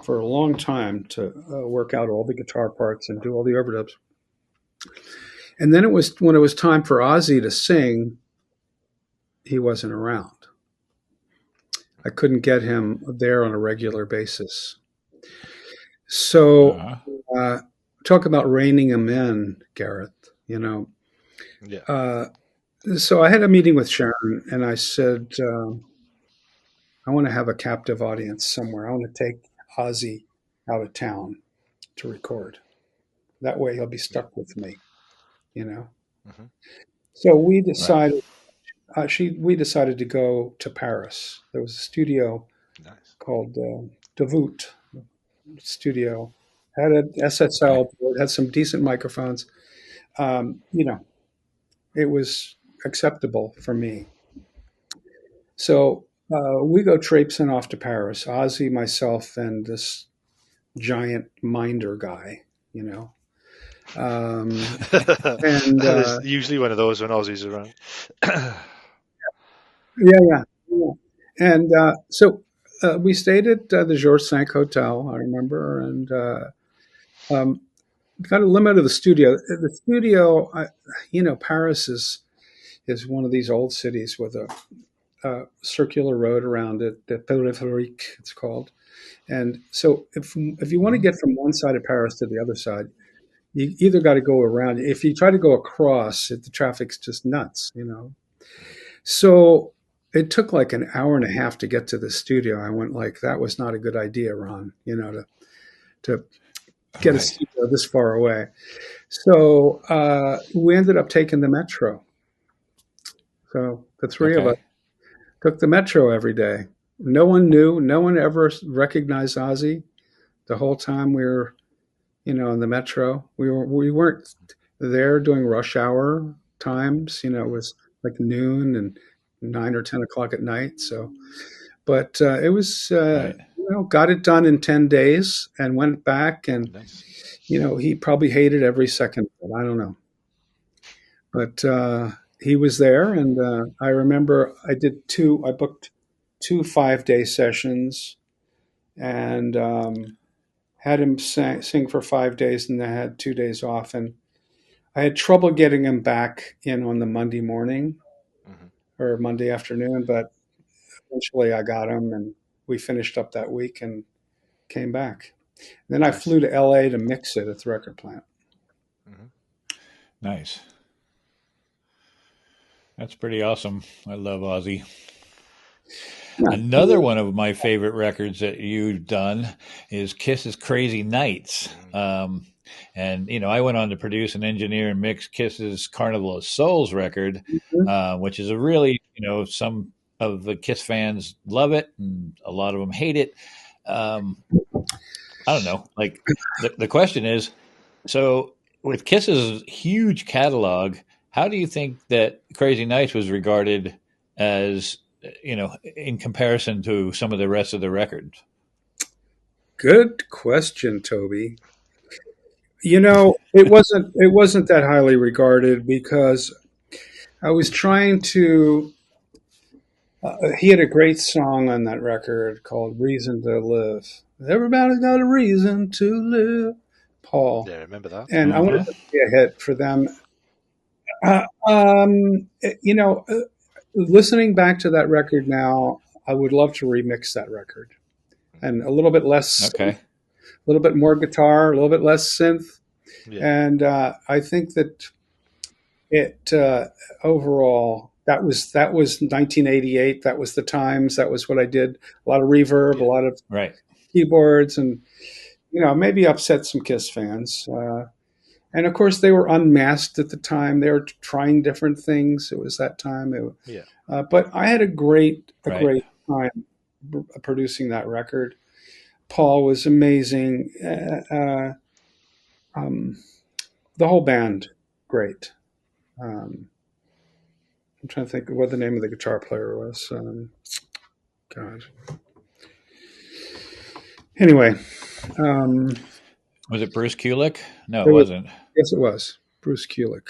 S4: for a long time to work out all the guitar parts and do all the overdubs. And then it was when it was time for Ozzy to sing, he wasn't around. I couldn't get him there on a regular basis. So
S1: Uh-huh.
S4: talk about reining them in, Gareth. You know.
S3: Yeah.
S4: So I had a meeting with Sharon, and I said, I want to have a captive audience somewhere. I want to take Ozzy out of town to record. That way, he'll be
S3: Yeah.
S4: stuck with me. You know.
S3: Hmm.
S4: So we
S1: Right.
S4: decided. We decided to go to Paris. There was a studio
S3: Nice.
S4: called Devoot Studio. Had an
S1: Okay.
S4: SSL board, had some decent microphones. You know, it was acceptable for me. So we go traipsing off to Paris. Ozzy, myself, and this giant minder guy. You know, and
S3: There's usually one of those when Ozzy's around.
S4: yeah. And so we stayed at the Georges Cinq Hotel. I remember, and um, got a limit of the studio. The studio, Paris is one of these old cities with a circular road around it, the Périphérique, it's called. And so, if you want to
S1: Mhm.
S4: get from one side of Paris to the other side, you either got to go around. If you try to go across, the traffic's just nuts, you know. So it took like an hour and a half to get to the studio. I went like, that was not a good idea, Ron. You know, to get a
S1: Right.
S4: studio this far away. So we ended up taking the metro. So the three of us
S1: Okay.
S4: took the metro every day. No one knew. No one ever recognized Ozzy. The whole time we were, in the metro, we weren't there during rush hour times. You know, it was like noon and 9 or 10 o'clock at night. So, but it was,
S1: Right.
S4: got it done in 10 days and went back and
S3: Nice.
S4: he probably hated every second of it. I don't know. But he was there, and I remember I booked two 5-day sessions, and had him sing for 5 days, and then I had 2 days off. And I had trouble getting him back in on the Monday morning
S3: Hmm.
S4: or Monday afternoon, but eventually I got him, and we finished up that week and came back. Then I
S3: Nice.
S4: flew to LA to mix it at the record plant.
S3: Hmm.
S1: Nice. That's pretty awesome. I love Ozzy.
S4: Yeah.
S1: Another one of my favorite records that you've done is Kiss's Crazy Nights. And, I went on to produce and engineer and mix Kiss's Carnival of Souls record, which is a really, some of the Kiss fans love it and a lot of them hate it. Um, I don't know. Like, the question is, so with Kiss's huge catalog, how do you think that Crazy Nights was regarded as, in comparison to some of the rest of the records?
S4: Good question, Toby. It wasn't that highly regarded because I was trying to. He had a great song on that record called "Reason to Live." Everybody's got a reason to live, Paul.
S3: Yeah, I remember that.
S4: And I wanted
S1: Uh-huh.
S4: to be a hit for them. Uh, um, eh, you know, uh, Listening back to that record now, I would love to remix that record and a little bit less, a
S1: Okay.
S4: little bit more guitar, a little bit less synth,
S3: Yeah.
S4: and I think that it overall that was 1988. That was the times. That was what I did. A lot of reverb, a
S3: Yeah.
S4: lot of
S1: Right.
S4: keyboards, and maybe upset some Kiss fans. And of course, they were unmasked at the time. They were trying different things. It was that time.
S3: Yeah.
S4: But I had a great
S1: Right.
S4: time producing that record. Paul was amazing. Um, the whole band, great. Um, I'm trying to think of what the name of the guitar player was. God. Anyway, um,
S1: Was it Bruce Kulick? No, it
S4: there was.
S1: wasn't.
S4: Yes, it was Bruce Kulick.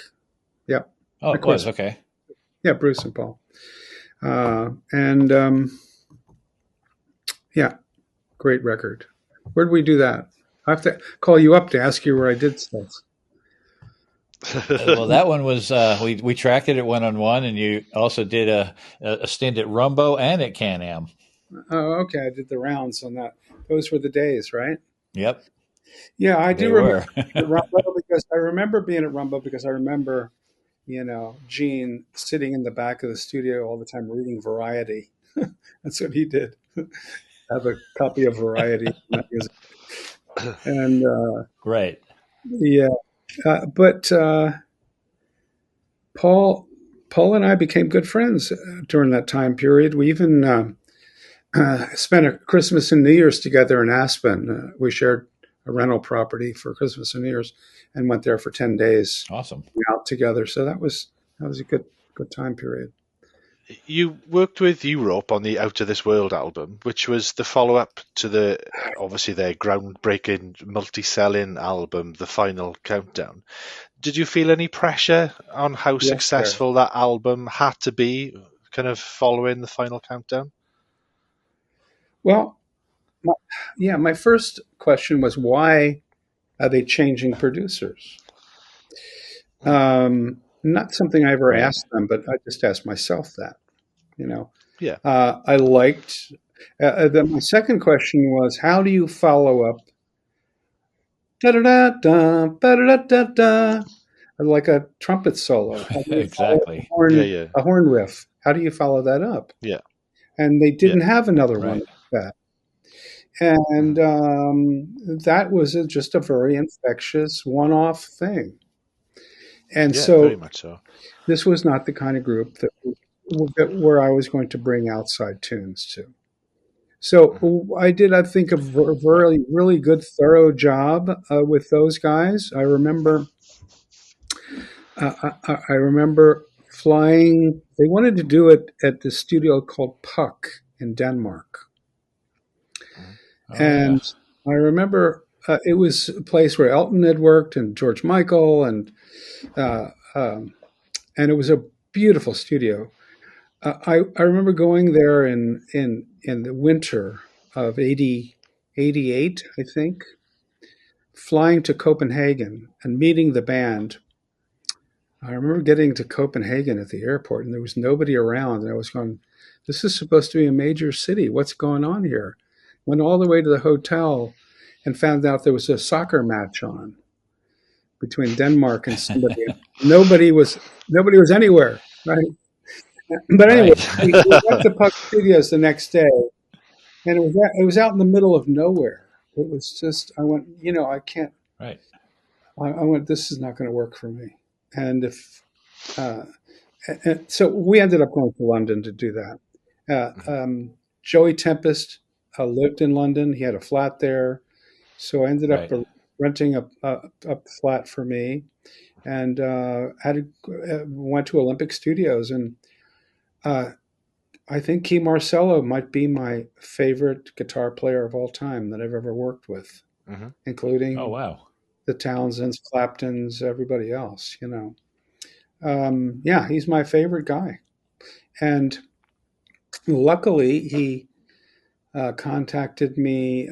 S4: Yeah,
S1: Oh,
S4: of
S1: it was.
S4: course.
S1: Okay.
S4: Yeah, Bruce and Paul. And yeah, great record. Where did we do that? I have to call you up to ask you where I did stuff.
S1: Well, that one was we tracked it at 1-on-1, and you also did a stint at Rumbo and at Can Am.
S4: Oh, okay. I did the rounds on that. Those were the days, right?
S1: Yep.
S4: Yeah, I
S1: They
S4: do remember
S1: were.
S4: being at Rumbo because I remember being at Rumbo because I remember, Gene sitting in the back of the studio all the time reading Variety. That's what he did. Have a copy of Variety magazine. And
S1: Right.
S4: yeah, but Paul, Paul and I became good friends during that time period. We even spent a Christmas and New Year's together in Aspen. We shared a rental property for Christmas and New Year's, and went there for 10 days
S1: Awesome.
S4: out together. So that was a good time period.
S3: You worked with Europe on the Out of This World album, which was the follow-up to obviously their groundbreaking multi-selling album, The Final Countdown. Did you feel any pressure on how
S4: Yes, sir.
S3: successful that album had to be, kind of following The Final Countdown?
S4: Well, my, yeah, my first question was why are they changing producers? Not something I ever
S1: Right.
S4: asked them, but I just asked myself that. You know,
S3: Yeah.
S4: I liked. My second question was, how do you follow up? Da da da da da da da da. Like a trumpet solo. How do you follow up
S1: Exactly.
S3: Yeah, yeah,
S4: a horn riff? How do you follow that up?
S3: yeah,
S4: And they
S3: yeah.
S4: didn't have another one
S1: Right.
S4: like that. And
S3: Mhm.
S4: that was just a very infectious one-off thing. And
S3: Yeah, very
S4: so
S3: much so.
S4: this was not the kind of group where I was going to bring outside tunes to.
S3: Mhm.
S4: So I did, I think, a
S1: Right.
S4: really, really good, thorough job with those guys. I remember flying. They wanted to do it at the studio called Puck in Denmark,
S3: Mhm.
S1: Oh yeah.
S4: and I remember it was a place where Elton had worked and George Michael, uh, um, and it was a beautiful studio. I remember going there in the winter of 88, I think, flying to Copenhagen and meeting the band. I remember getting to Copenhagen at the airport and there was nobody around. And I was going, this is supposed to be a major city. What's going on here? Went all the way to the hotel and found out there was a soccer match on between Denmark and somebody. Nobody was anywhere, right? But anyway,
S1: Right.
S4: we went to Puck Studios the next day, and it was out in the middle of nowhere. It was just I went, I can't.
S1: Right.
S4: I went, this is not going to work for me. And if uh, and so we ended up going to London to do that.
S3: Mhm.
S4: Joey Tempest lived in London. He had a flat there, so I ended up
S1: Right.
S4: renting a flat for me, and went to Olympic Studios, and uh, I think Key Marcello might be my favorite guitar player of all time that I've ever worked with,
S3: Mhm.
S1: Oh
S4: including
S1: wow.
S4: the Townsends, Claptons, everybody else. Yeah, he's my favorite guy. And luckily, he contacted me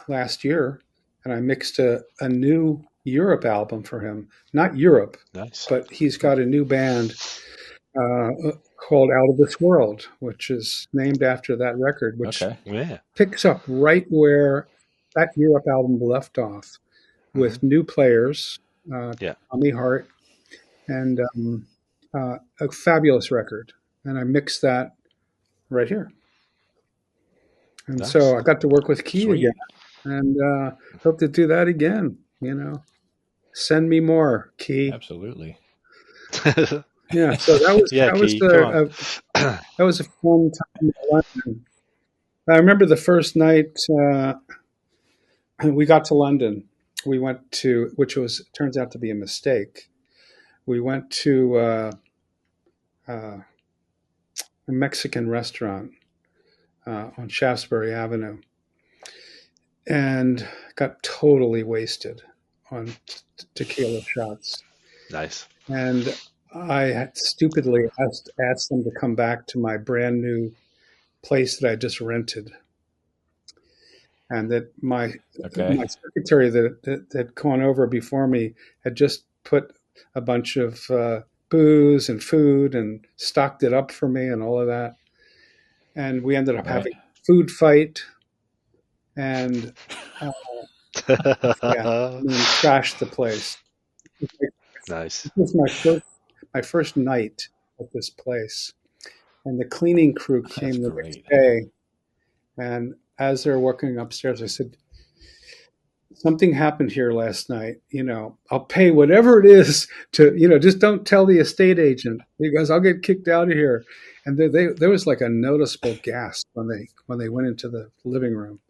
S4: last year, and I mixed a new Europe album for him. Not Europe,
S3: Nice.
S4: but he's got a new band uh, called Out of This World, which is named after that record, which
S1: Okay.
S3: Yeah.
S4: picks up right where that Europe album left off
S3: Mhm.
S4: with new players,
S3: Yeah.
S4: Tommy Hart, and a fabulous record. And I mixed that right here. And
S3: Nice.
S4: so I got to work with Key again,
S1: Sweet.
S4: and hope to do that again. Send me more, Key.
S1: Absolutely.
S4: Yeah. So that was
S3: Yeah,
S4: that was
S3: Key, come on.
S4: a that was a fun time in London. I remember the first night we got to London. We went to, which was turns out to be a mistake. We went to uh, a Mexican restaurant on Shaftesbury Avenue and got totally wasted on tequila shots.
S3: Nice.
S4: And I had stupidly asked them to come back to my brand new place that I just rented, and that
S1: Okay.
S4: my secretary that had gone over before me had just put a bunch of booze and food and stocked it up for me and all of that. And we ended up
S1: Right.
S4: having a food fight, and Yeah, I mean, trashed the place.
S3: Nice.
S4: It was my first night at this place, and the cleaning crew
S1: That's
S4: came the next
S1: great.
S4: day. And as they're working upstairs, I said, "Something happened here last night. I'll pay whatever it is to, just don't tell the estate agent because I'll get kicked out of here." And there was like a noticeable gasp when they went into the living room.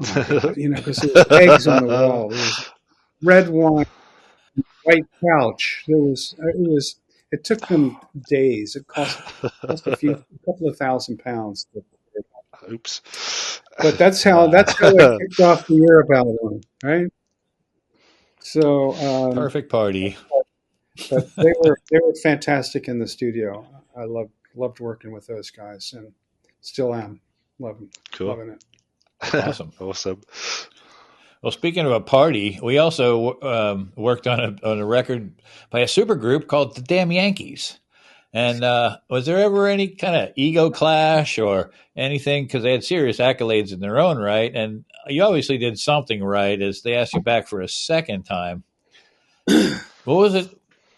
S4: Oh my God, because there was eggs on the wall, there was red wine, white couch. It took them days. It cost a couple of £1,000 to.
S3: Oops.
S4: But that's how
S1: Wow.
S4: they kicked off the year about one, right? So,
S1: Perfect party.
S4: but they were fantastic in the studio. I loved working with those guys, and still am loving
S3: Cool.
S4: loving it.
S1: Awesome.
S3: Awesome.
S1: Well, speaking of a party, we also worked on a record by a supergroup called the Damn Yankees. And was there ever any kind of ego clash or anything? Because they had serious accolades in their own right, and you obviously did something right, as they asked you back for a second time. What was it?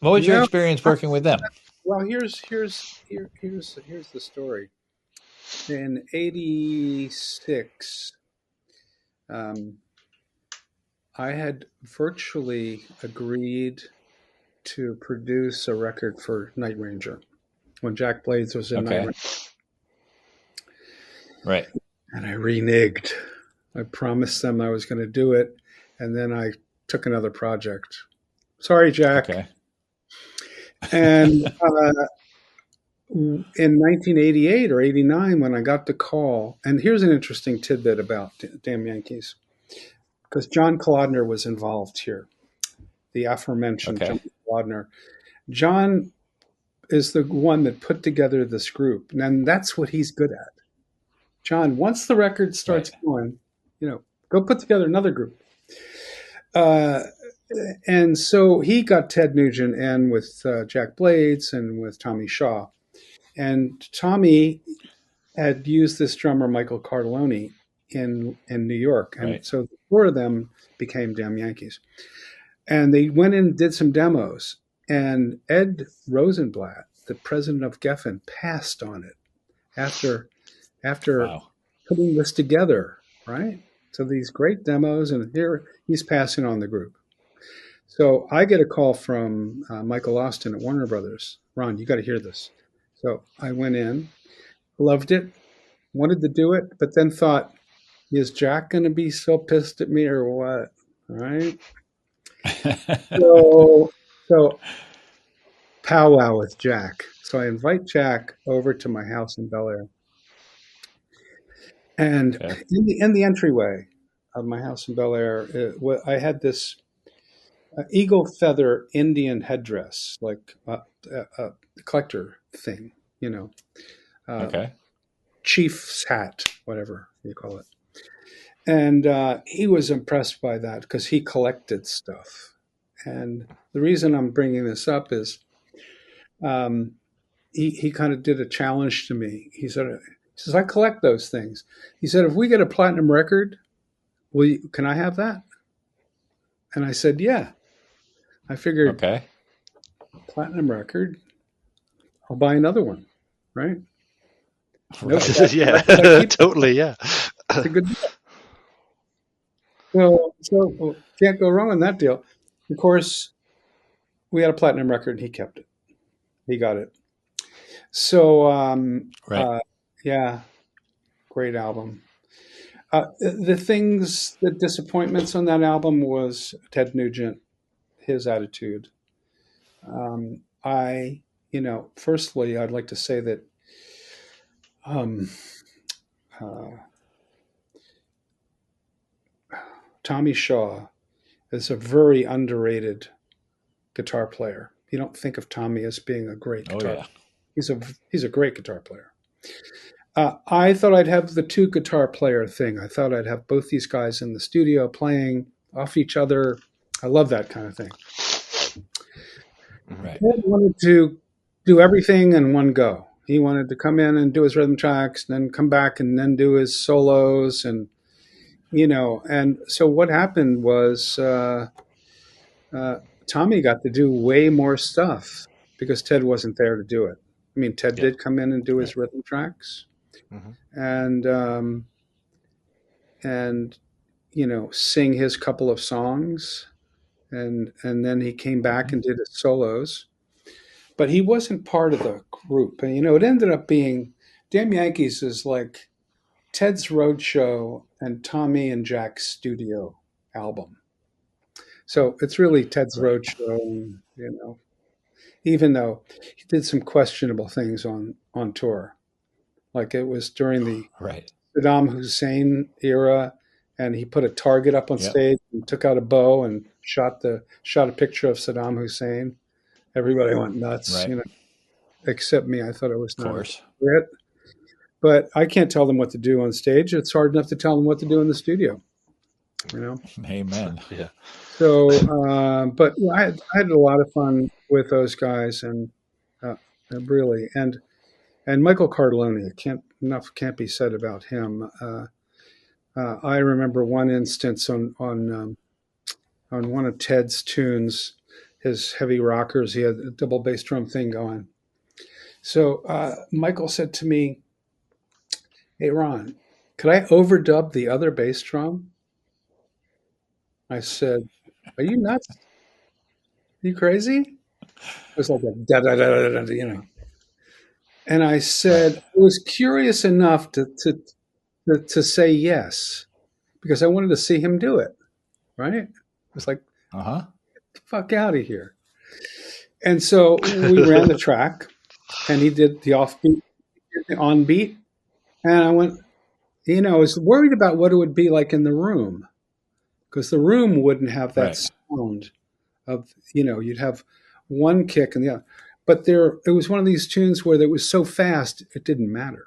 S1: What was your
S4: Yeah.
S1: experience working with them?
S4: Well, here's the story. In '86, I had virtually agreed to produce a record for Night Ranger when Jack Blades was in Night
S1: Okay.
S4: Ranger,
S1: Right.
S4: and I reneged. I promised them I was going to do it, and then I took another project. Sorry, Jack.
S1: Okay.
S4: And in 1988 or '89, when I got the call, and here's an interesting tidbit about Damn Yankees, because John Kolodner was involved here, the aforementioned
S1: Okay.
S4: John Kolodner. John is the one that put together this group, and that's what he's good at. John, once the record starts going, go put together another group. And so he got Ted Nugent in with Jack Blades and with Tommy Shaw. And Tommy had used this drummer, Michael Cardelloni, in New York. And so the four of them became Damn Yankees. And they went in and did some demos. And Ed Rosenblatt, the president of Geffen, passed on it after
S1: Wow.
S4: putting this together, right? So these great demos, and here he's passing on the group. So I get a call from Michael Austin at Warner Brothers. Ron, you got to hear this. So I went in, loved it, wanted to do it, but then thought, is Jack going to be so pissed at me or what? All right. So powwow with Jack. So I invite Jack over to my house in Bel Air. And in the entryway of my house in Bel Air, I had this eagle feather Indian headdress, like a collector thing,
S1: Okay.
S4: chief's hat, whatever you call it. And he was impressed by that because he collected stuff. And the reason I'm bringing this up is he kind of did a challenge to me. He says, I collect those things. He said, if we get a platinum record, can I have that? And I said, yeah. I figured, platinum record, I'll buy another one, right?
S3: Yeah, totally, yeah.
S4: It's a good deal. So can't go wrong on that deal. Of course, we had a platinum record, and he kept it. He got it. So, yeah, great album. The disappointments on that album was Ted Nugent, his attitude. Firstly, I'd like to say that Tommy Shaw is a very underrated guitar player. You don't think of Tommy as being a great guitar player. He's a great guitar player. I thought I'd have the two guitar player thing. I thought I'd have both these guys in the studio playing off each other. I love that kind of thing.
S1: Right.
S4: Ted wanted to do everything in one go. He wanted to come in and do his rhythm tracks, and then come back and then do his solos. And And so what happened was Tommy got to do way more stuff because Ted wasn't there to do it. I mean, Ted
S3: Yeah.
S4: did come in and do his
S1: Right.
S4: rhythm tracks,
S3: Hmm.
S4: and and sing his couple of songs, and then he came back and did his solos. But he wasn't part of the group, and it ended up being Damn Yankees is like Ted's Roadshow and Tommy and Jack's studio album. So it's really Ted's
S1: Right.
S4: Roadshow, even though he did some questionable things on tour, like it was during the
S1: Right.
S4: Saddam Hussein era, and he put a target up on
S1: Yep.
S4: stage and took out a bow and shot a picture of Saddam Hussein. Everybody went nuts,
S1: Right.
S4: except me. I thought it was
S1: Of
S4: not
S1: course.
S4: appropriate, but I can't tell them what to do on stage. It's hard enough to tell them what to do in the studio, you know.
S1: Amen.
S3: Yeah.
S4: So, but I had a lot of fun with those guys, really, and Michael Cardelloni. Enough can't be said about him. I remember one instance on one of Ted's tunes, his heavy rockers. He had a double bass drum thing going. So Michael said to me, "Hey Ron, could I overdub the other bass drum?" I said, "Are you nuts? Are you crazy?" It was like a da da da da da. And I
S1: Right.
S4: said, I was curious enough to say yes because I wanted to see him do it. Right? It was like,
S1: Uh huh.
S4: fuck out of here. And so we ran the track, and he did the offbeat, the onbeat, and I went. I was worried about what it would be like in the room because the room wouldn't have that
S1: Right.
S4: sound of you'd have one kick and the other. But it was one of these tunes where it was so fast it didn't matter.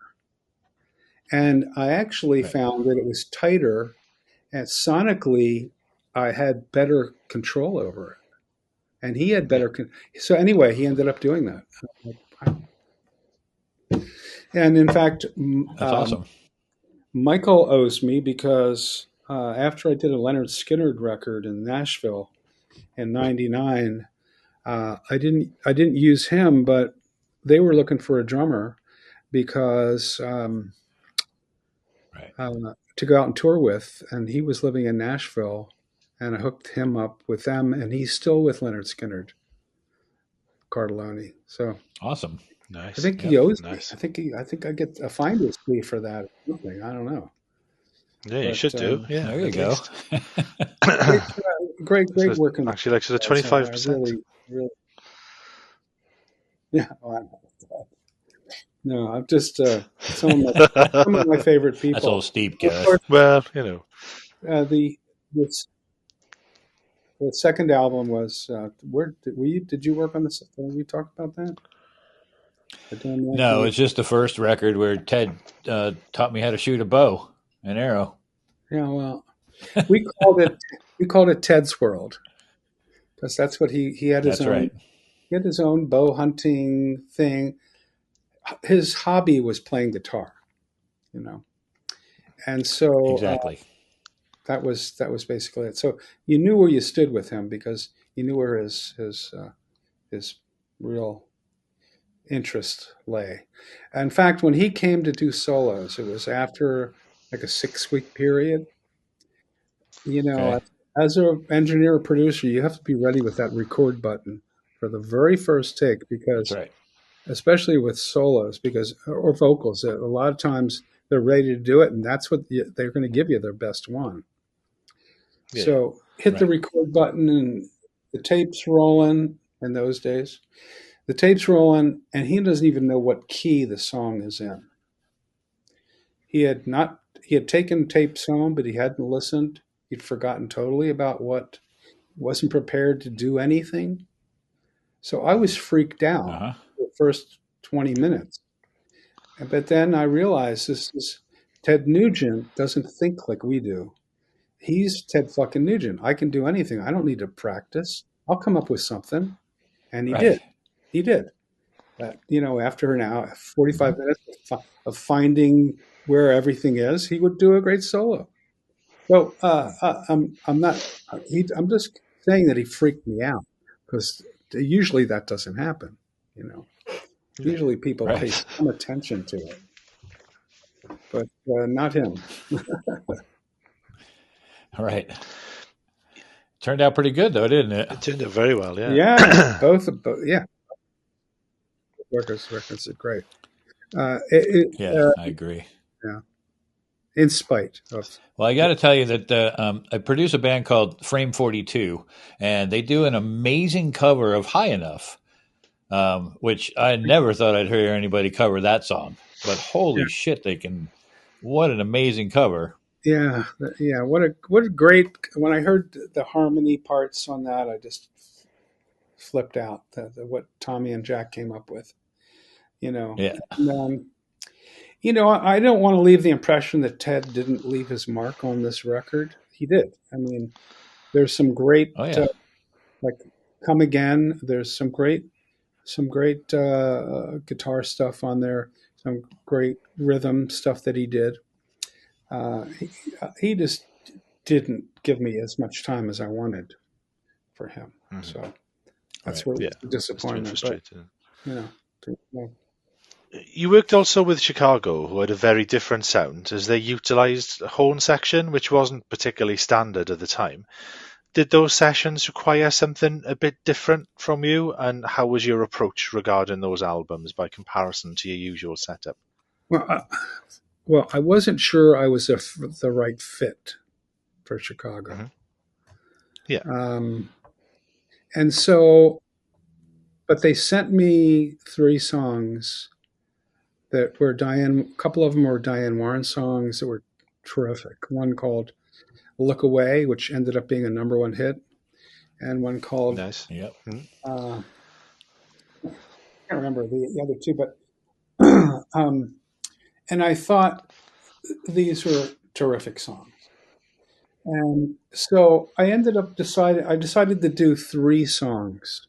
S4: And I actually
S1: Right.
S4: found that it was tighter, and sonically, I had better control over it, and he had
S1: Yeah.
S4: better. So anyway, he ended up doing that. And in fact,
S1: That's awesome.
S4: Michael owes me because after I did a Leonard Skinner record in Nashville in '99, I didn't use him, but they were looking for a drummer because
S1: Right.
S4: to go out and tour with, and he was living in Nashville, and I hooked him up with them, and he's still with Leonard Skinner, Cardelloni. So
S1: Awesome.
S4: I
S3: Nice.
S4: think he
S1: Yep.
S4: owes me.
S3: Nice.
S4: I think I get a finder's fee for that or something. I don't know,
S3: Yeah, you
S4: but
S3: should do. Yeah,
S1: There you
S3: at
S1: go.
S3: least.
S4: great
S3: So
S4: working with
S3: actually, like, so the
S4: you guys. I
S3: 25%.
S4: really, yeah. Oh, I know that. No, I'm just some of my favorite
S1: That's a little
S4: people.
S1: steep,
S4: Of
S1: Gareth.
S4: course,
S3: Well,
S4: the this the second album was where did you work on this? Did we talk about that? The Damn
S1: No,
S4: Yankees.
S1: it's just the first record where Ted taught me how to shoot a bow and arrow.
S4: Yeah, well, we called it we called it Ted's World because that's what he had his
S1: That's
S4: own
S1: right.
S4: he had his own bow hunting thing. His hobby was playing guitar, you know, and so
S1: Exactly.
S4: that was basically it. So you knew where you stood with him because you knew where his real interest lay. In fact, when he came to do solos, it was after like a 6 week period.
S1: Okay.
S4: As an engineer or producer, you have to be ready with that record button for the very first take
S1: That's
S4: because,
S1: right.
S4: especially with solos, because or vocals, a lot of times they're ready to do it, and that's what they're going to give you their best one.
S3: yeah.
S4: So hit the
S1: Right.
S4: record button, and the tape's rolling. In those days, the tape's rolling, and he doesn't even know what key the song is in. He had taken tapes home, but he hadn't listened. He'd forgotten totally about what wasn't prepared to do anything. So I was freaked
S1: Uh
S4: out
S1: huh.
S4: the first 20 minutes. But then I realized this is Ted Nugent doesn't think like we do. He's Ted fucking Nugent. I can do anything. I don't need to practice. I'll come up with something. And he
S1: Right.
S4: did. He did. After an hour, 45 minutes of finding where everything is, he would do a great solo. So I'm not. I'm just saying that he freaked me out because usually that doesn't happen. You know, usually people pay
S1: Right.
S4: some attention to it, but not him.
S1: Right. Turned out pretty good though, didn't it?
S3: It turned out very well, yeah.
S4: Yeah, both. Yeah, records are great.
S1: Yeah, I agree.
S4: Yeah, in spite of.
S1: Well, I got to tell you that I produce a band called Frame 42, and they do an amazing cover of High Enough, which I never thought I'd hear anybody cover that song. But holy shit, they can. What an amazing cover.
S4: Yeah, yeah. What a great. When I heard the harmony parts on that, I just flipped out. What Tommy and Jack came up with. You know.
S1: Yeah.
S4: And, I don't want to leave the impression that Ted didn't leave his mark on this record. He did. I mean, there's some great,
S1: Oh, yeah.
S4: like "Come Again." There's some great guitar stuff on there. Some great rhythm stuff that he did. He just didn't give me as much time as I wanted for him.
S3: Mhm.
S4: So that's
S1: Right.
S4: what
S3: Yeah.
S4: was a disappointment. But,
S3: Frustrating. You worked also with Chicago, who had a very different sound, as they utilised a horn section, which wasn't particularly standard at the time. Did those sessions require something a bit different from you, and how was your approach regarding those albums by comparison to your usual setup?
S4: Well, I wasn't sure I was the right fit for Chicago.
S3: Mhm. Yeah.
S4: And so, but they sent me 3 songs that were a couple of them were Diane Warren songs that were terrific. One called "Look Away," which ended up being a #1 hit, and one called
S3: Nice.
S1: Yep.
S4: I can't remember the other two, but and I thought these were terrific songs. And so I decided to do 3 songs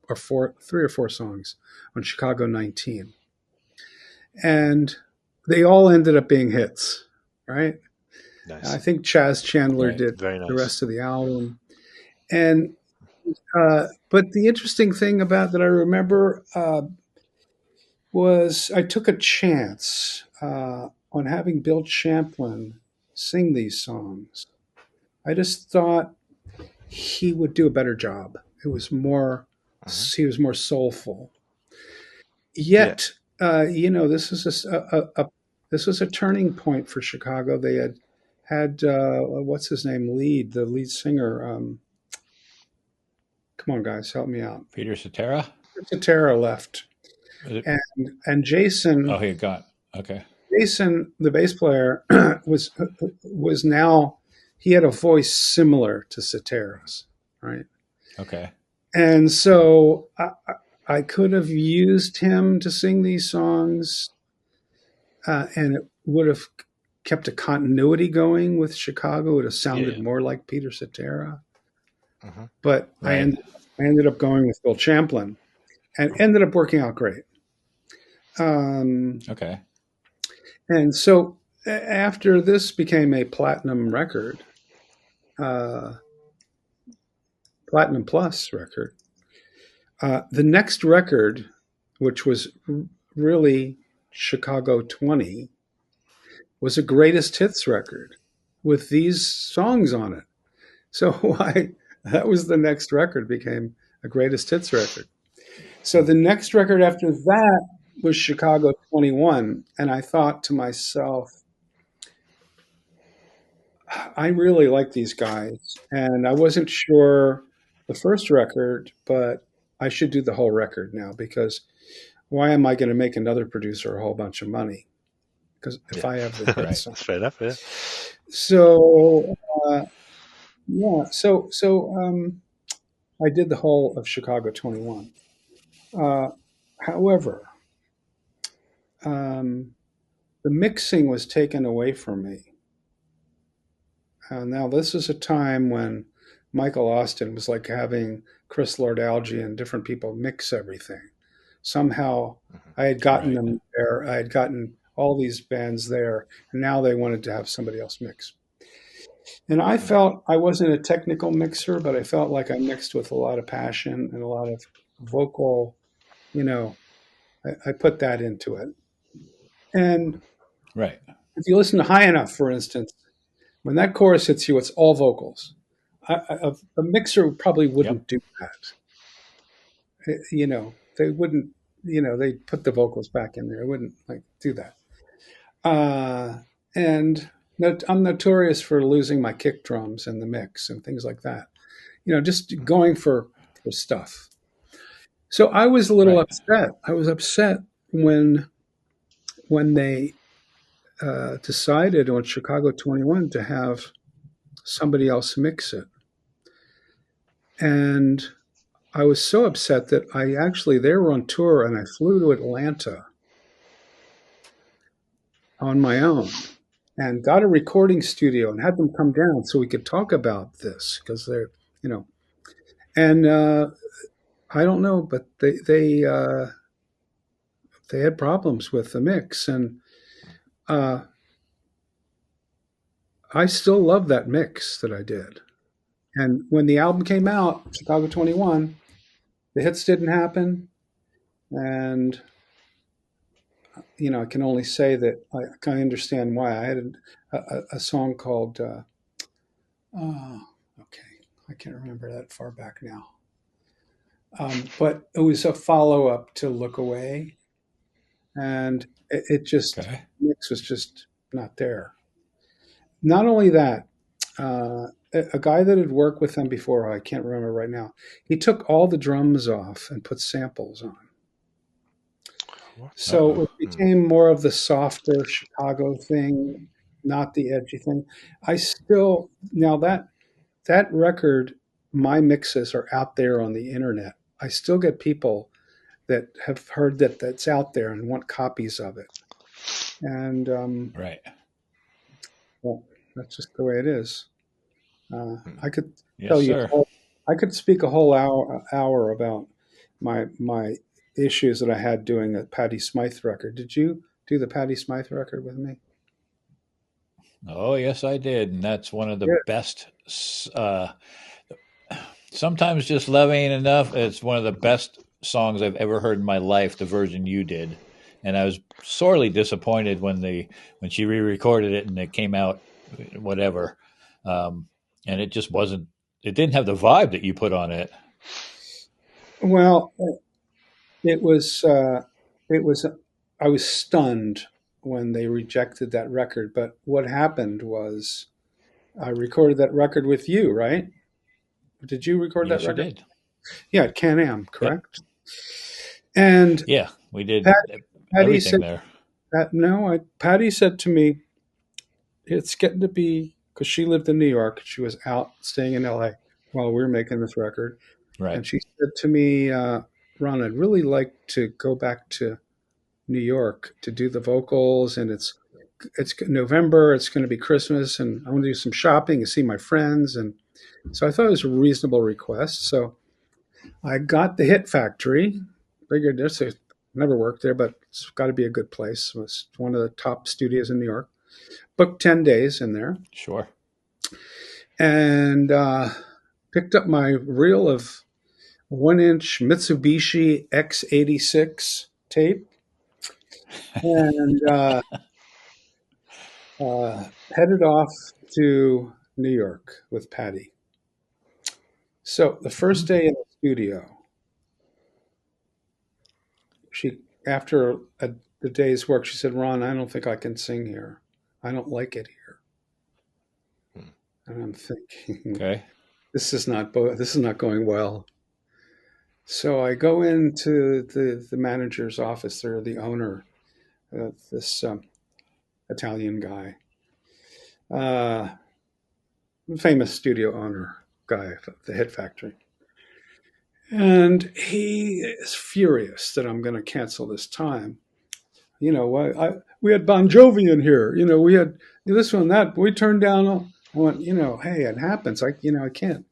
S4: or 3 or 4 songs on Chicago 19. And they all ended up being hits, right?
S3: Nice.
S4: I think Chaz Chandler
S1: Right.
S4: did
S3: Very nice.
S4: the rest of the album. And but the interesting thing about that I remember was I took a chance on having Bill Champlin sing these songs. I just thought he would do a better job. It was more, he was more soulful. Yet, this is this was a turning point for Chicago. They had what's his name, the lead singer. Come on, guys, help me out.
S1: Peter Cetera?
S4: Cetera left, and Jason.
S1: Oh, he got okay.
S4: Jason, the bass player, was now, he had a voice similar to Cetera's, right?
S1: Okay.
S4: And so I could have used him to sing these songs, and it would have kept a continuity going with Chicago. It would have sounded more like Peter Cetera.
S3: Mm-hmm.
S4: But
S1: Right.
S4: I ended up going with Bill Champlin, and ended up working out great.
S1: Okay.
S4: And so after this became a platinum record, platinum plus record, the next record, which was really Chicago 20, was a greatest hits record with these songs on it. So that was the next record, became a greatest hits record. So the next record after that was Chicago 21. And I thought to myself, I really like these guys. And I wasn't sure the first record, but I should do the whole record now, because why am I going to make another producer a whole bunch of money? Because if I have the
S1: Right.
S4: song.
S3: Fair enough, yeah.
S4: So, I did the whole of Chicago 21. However, the mixing was taken away from me. Now, this is a time when Michael Austin was like having Chris Lord-Alge and different people mix everything. Somehow I had gotten them there. I had gotten all these bands there, and now they wanted to have somebody else mix. And I felt I wasn't a technical mixer, but I felt like I mixed with a lot of passion and a lot of vocal, you know, I put that into it. And
S1: Right.
S4: if you listen to High Enough, for instance, when that chorus hits you, it's all vocals. A mixer probably
S1: Yep.
S4: wouldn't do that. You know, they wouldn't, they put the vocals back in there. They wouldn't like do that. And I'm notorious for losing my kick drums in the mix and things like that. Just going for stuff. So I was a little
S1: Right.
S4: upset. I was upset when they decided on Chicago 21 to have somebody else mix it. And I was so upset that they were on tour and I flew to Atlanta on my own and got a recording studio and had them come down so we could talk about this because you know, and I don't know, but they had problems with the mix, and uh, I still love that mix that I did. And when the album came out, Chicago 21, the hits didn't happen, and I can only say that I kind of understand why. I had a song called okay, I can't remember that far back now. But it was a follow up to Look Away, and it just
S1: Okay.
S4: mix was just not there. Not only that, a guy that had worked with them before, I can't remember right now, he took all the drums off and put samples on. So it became more of the softer Chicago thing, not the edgy thing. I still now that record, my mixes are out there on the internet. I still get people that have heard that's out there and want copies of it. And
S1: Right.
S4: well, that's just the way it is. I could
S1: Yes,
S4: tell you,
S1: sir.
S4: I could speak a whole hour about my issues that I had doing a Patty Smyth record. Did you do the Patty Smyth record with me?
S1: Oh, yes, I did, and that's one of the
S4: Yeah.
S1: best. Uh, Sometimes just love ain't enough. It's one of the best songs I've ever heard in my life. The version you did, and I was sorely disappointed when she re-recorded it and it came out, whatever, and it just wasn't. It didn't have the vibe that you put on it.
S4: Well, it was it was I was stunned when they rejected that record. But what happened was I recorded that record with you, right? Did you record that
S1: Yes, you
S4: record?
S1: did.
S4: Yeah, at Can-Am,
S1: Yep.
S4: correct? And
S1: Yeah, we did
S4: Patty
S1: everything
S4: said
S1: there.
S4: that no, Patty said to me, it's getting to be because she lived in New York. She was out staying in LA while we were making this record.
S1: Right.
S4: And she said to me, Ron, I'd really like to go back to New York to do the vocals. And it's November. It's going to be Christmas. And I want to do some shopping and see my friends. And so I thought it was a reasonable request. So I got the Hit Factory. Figured this, I never worked there, but it's got to be a good place. It was one of the top studios in New York. Booked 10 days in there
S1: Sure.
S4: and picked up my reel of 1-inch Mitsubishi X86 tape and headed off to New York with Patty. So the first day in the studio, after the day's work, she said, Ron, I don't think I can sing here. I don't like it here. And I'm thinking,
S1: Okay.
S4: this is not going well. So I go into the manager's office, or the owner, this Italian guy, famous studio owner guy of the Hit Factory. And he is furious that I'm going to cancel this time. We had Bon Jovi in here. We had this one, that. We turned down. I went, hey, it happens. I can't.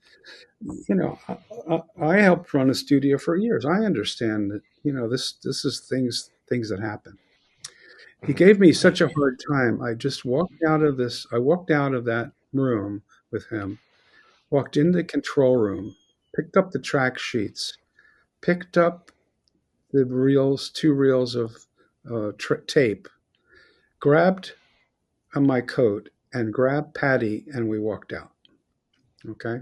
S4: I helped run a studio for years. I understand that. This is things that happen. He gave me such a hard time. I just walked out of this. I walked out of that room with him, walked into the control room, picked up the track sheets, picked up the reels, 2 reels of tape, grabbed my coat and grabbed Patty, and we walked out. Okay.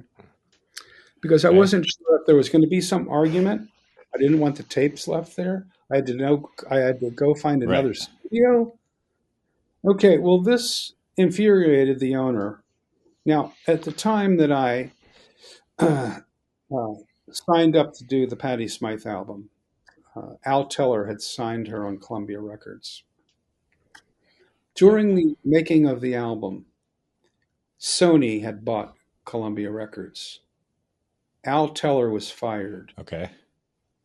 S4: Because I wasn't sure if there was going to be some argument. I didn't want the tapes left there. I had to go find another
S1: Right.
S4: studio. Okay, well, this infuriated the owner. Now, at the time that I uh, signed up to do the Patty Smyth album, Al Teller had signed her on Columbia Records. During the making of the album, Sony had bought Columbia Records. Al Teller was fired,
S1: Okay.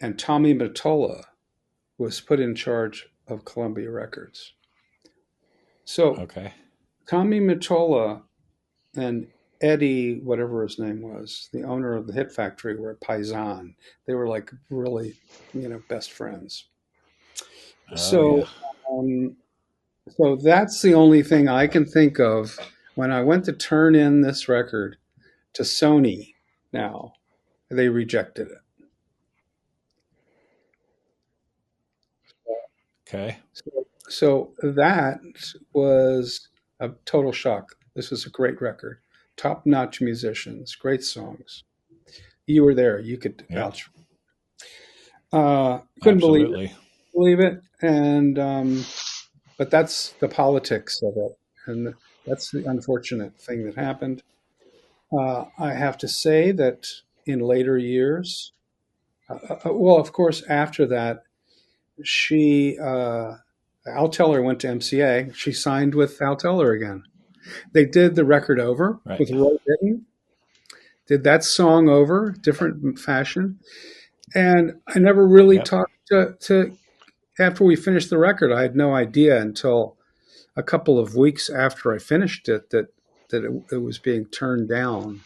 S4: and Tommy Mottola was put in charge of Columbia Records. So
S1: Okay.
S4: Tommy Mottola and Eddie, whatever his name was, the owner of the Hit Factory, were paisan. They were like really, best friends.
S1: Oh,
S4: So,
S1: yeah.
S4: so that's the only thing I can think of when I went to turn in this record to Sony. Now, they rejected it.
S1: Okay.
S4: So that was a total shock. This was a great record, top-notch musicians, great songs. You were there; you could
S1: Yeah.
S4: vouch. Couldn't
S1: Absolutely.
S4: believe it, and but that's the politics of it, and that's the unfortunate thing that happened. I have to say that in later years, well, of course, after that, Al Teller went to MCA. She signed with Al Teller again. They did the record over
S1: Right.
S4: with Roy Bittan, did that song over, different fashion. And I never really
S1: Yep.
S4: talked to after we finished the record. I had no idea until a couple of weeks after I finished it that it was being turned down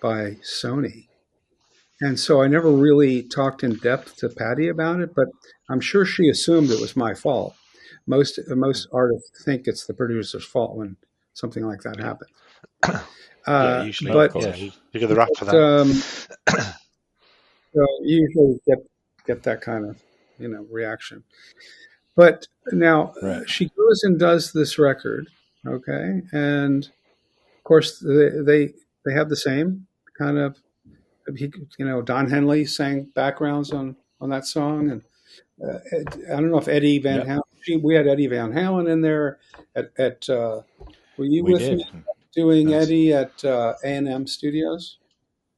S4: by Sony. And so I never really talked in depth to Patty about it, but I'm sure she assumed it was my fault. Most artists think it's the producer's fault when something like that happens.
S3: Yeah, usually.
S4: But
S1: course.
S3: Yeah, you get the rap for that.
S4: so you usually get that kind of reaction. But now
S1: Right.
S4: she goes and does this record, okay, and of course they have the same kind of. Don Henley sang backgrounds on that song, and I don't know if Eddie Van
S1: Yep.
S4: Halen. We had Eddie Van Halen in there. Were you
S1: We
S4: with
S1: did.
S4: me doing
S3: Nice.
S4: Eddie at A&M Studios?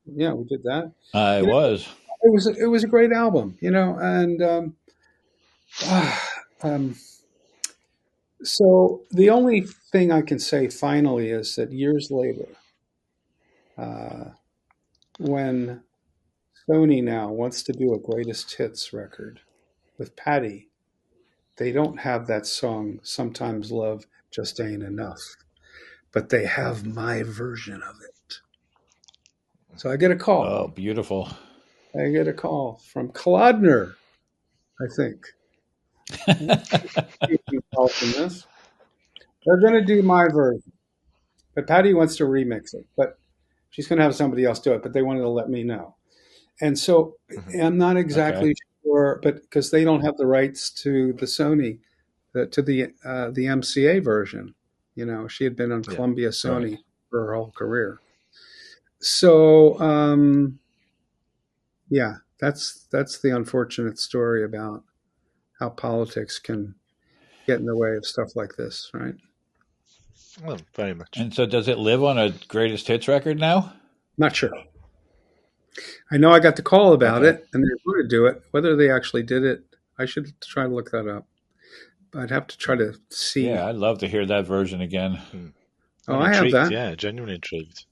S4: Yeah, we did that.
S1: I was.
S4: It was a great album, and so the only thing I can say finally is that years later, when Sony now wants to do a greatest hits record with Patty, they don't have that song, Sometimes Love Just Ain't Enough, but they have my version of it. So I get a call.
S1: Oh, beautiful.
S4: I get a call from Kolodner, I think. They're going to do my version, but Patty wants to remix it, but she's going to have somebody else do it, but they wanted to let me know. And so I'm not exactly sure, but because they don't have the rights to the Sony, to the MCA version. She had been on Columbia Sony
S1: Right.
S4: for her whole career. So yeah, that's the unfortunate story about how politics can get in the way of stuff like this, right?
S3: Well, very much.
S1: And so does it live on a greatest hits record now?
S4: Not sure. I know I got the call about
S1: Okay.
S4: it, and they want to do it. Whether they actually did it, I should try to look that up. I'd have to try to see.
S1: Yeah, I'd love to hear that version again.
S4: Oh,
S3: I'm
S4: I have
S3: intrigued,
S4: that.
S3: Yeah, genuinely intrigued.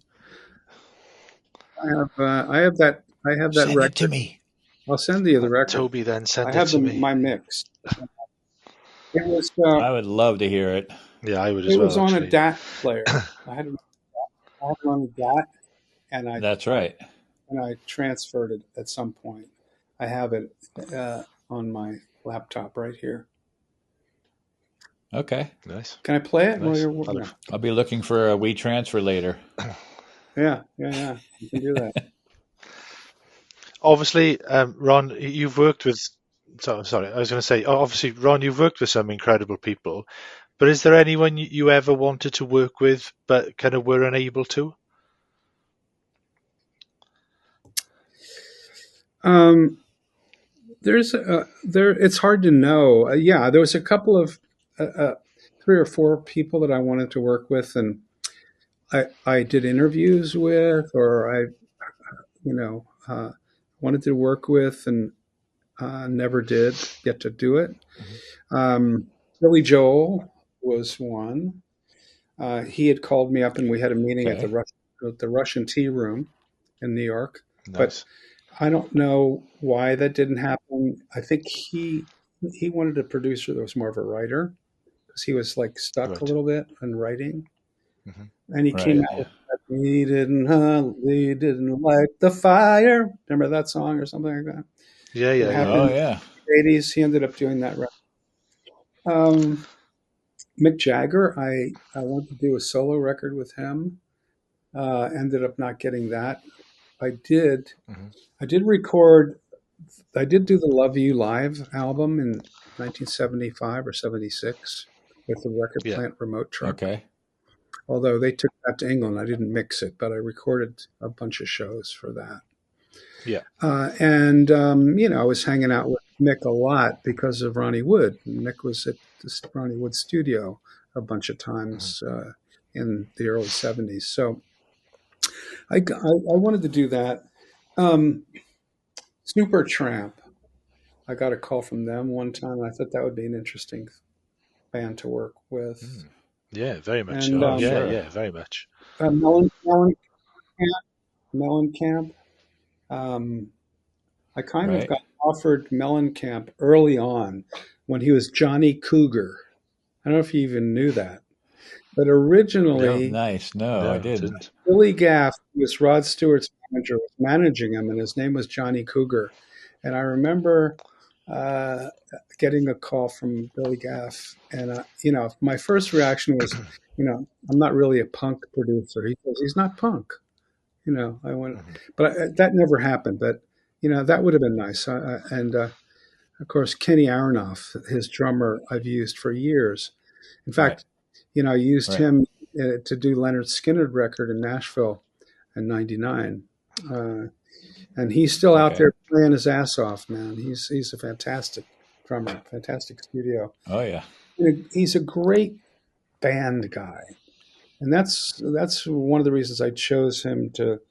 S4: I have that. I have that
S1: Send
S4: record.
S1: it to me.
S4: I'll send you the record.
S3: Toby then sent
S4: I
S3: it
S4: have
S3: to me.
S4: my mix. It was.
S1: I would love to hear it.
S3: Yeah, I would as
S4: It
S3: well.
S4: was on
S3: actually.
S4: a DAT player. I had it on a DAT, and
S1: That's right.
S4: I transferred it at some point. I have it on my laptop right here.
S1: Okay.
S3: Nice.
S4: Can I play it?
S3: Nice.
S4: Yeah.
S1: I'll be looking for a WeTransfer later.
S4: Yeah. You can do that.
S3: Obviously, Ron, you've worked with. Sorry, I was going to say. Obviously, Ron, you've worked with some incredible people. But is there anyone you ever wanted to work with, but kind of were unable to?
S4: There's there. It's hard to know. Yeah, there was a couple of 3 or 4 people that I wanted to work with, and I did interviews with, or I wanted to work with, and never did get to do it. Billy Joel was one. He had called me up, and we had a meeting at
S1: Okay.
S4: the Russian Tea Room in New York. But
S3: Nice.
S4: I don't know why that didn't happen. I think he wanted a producer that was more of a writer, because he was like stuck a
S3: Right.
S4: little bit in writing.
S3: Mhm.
S4: And he came
S1: Right.
S4: out with that, we didn't like the fire. Remember that song or something like that?
S3: Yeah,
S4: It
S3: yeah, yeah.
S1: Oh
S4: happened
S1: yeah.
S4: in the 80s. He ended up doing that. Um, Mick Jagger, I wanted to do a solo record with him. Ended up not getting that. I did.
S3: Mhm.
S4: I did record. I did do the Love You Live album in 1975 or 76 with the Record
S3: Yeah.
S4: Plant remote truck.
S1: Okay.
S4: Although they took that to England, I didn't mix it, but I recorded a bunch of shows for that.
S3: Yeah.
S4: I was hanging out with Mick a lot because of Ronnie Wood. Mick was at the Ronnie Wood studio a bunch of
S3: Mhm.
S4: times in the early 70s. So I wanted to do that. Um, Supertramp, I got a call from them one time. I thought that would be an interesting band to work with.
S3: Mm. Yeah, very much
S4: And
S3: so.
S1: Oh
S3: Yeah,
S1: sure.
S3: yeah, very much.
S4: Mellencamp. Um, I kind of
S1: Right.
S4: got offered Mellencamp early on when he was Johnny Cougar. I don't know if you even knew that. But
S3: No,
S4: originally,
S1: Nice. No, I
S3: no,
S1: didn't.
S3: didn't.
S4: Billy Gaff, who was Rod Stewart's manager, was managing him, and his name was Johnny Cougar. And I remember uh, getting a call from Billy Gaff, and my first reaction was, I'm not really a punk producer. He goes, he's not punk. I went,
S3: Mhm.
S4: but that never happened. But that would have been nice. And of course, Kenny Aronoff, his drummer, I've used for years. In
S1: Right.
S4: fact, I used
S1: Right.
S4: him to do Leonard Skinner record in Nashville in '99, and he's still out
S1: Okay.
S4: there playing his ass off, man. He's a fantastic drummer, fantastic studio.
S1: Oh yeah.
S4: He's a great band guy, and that's one of the reasons I chose him to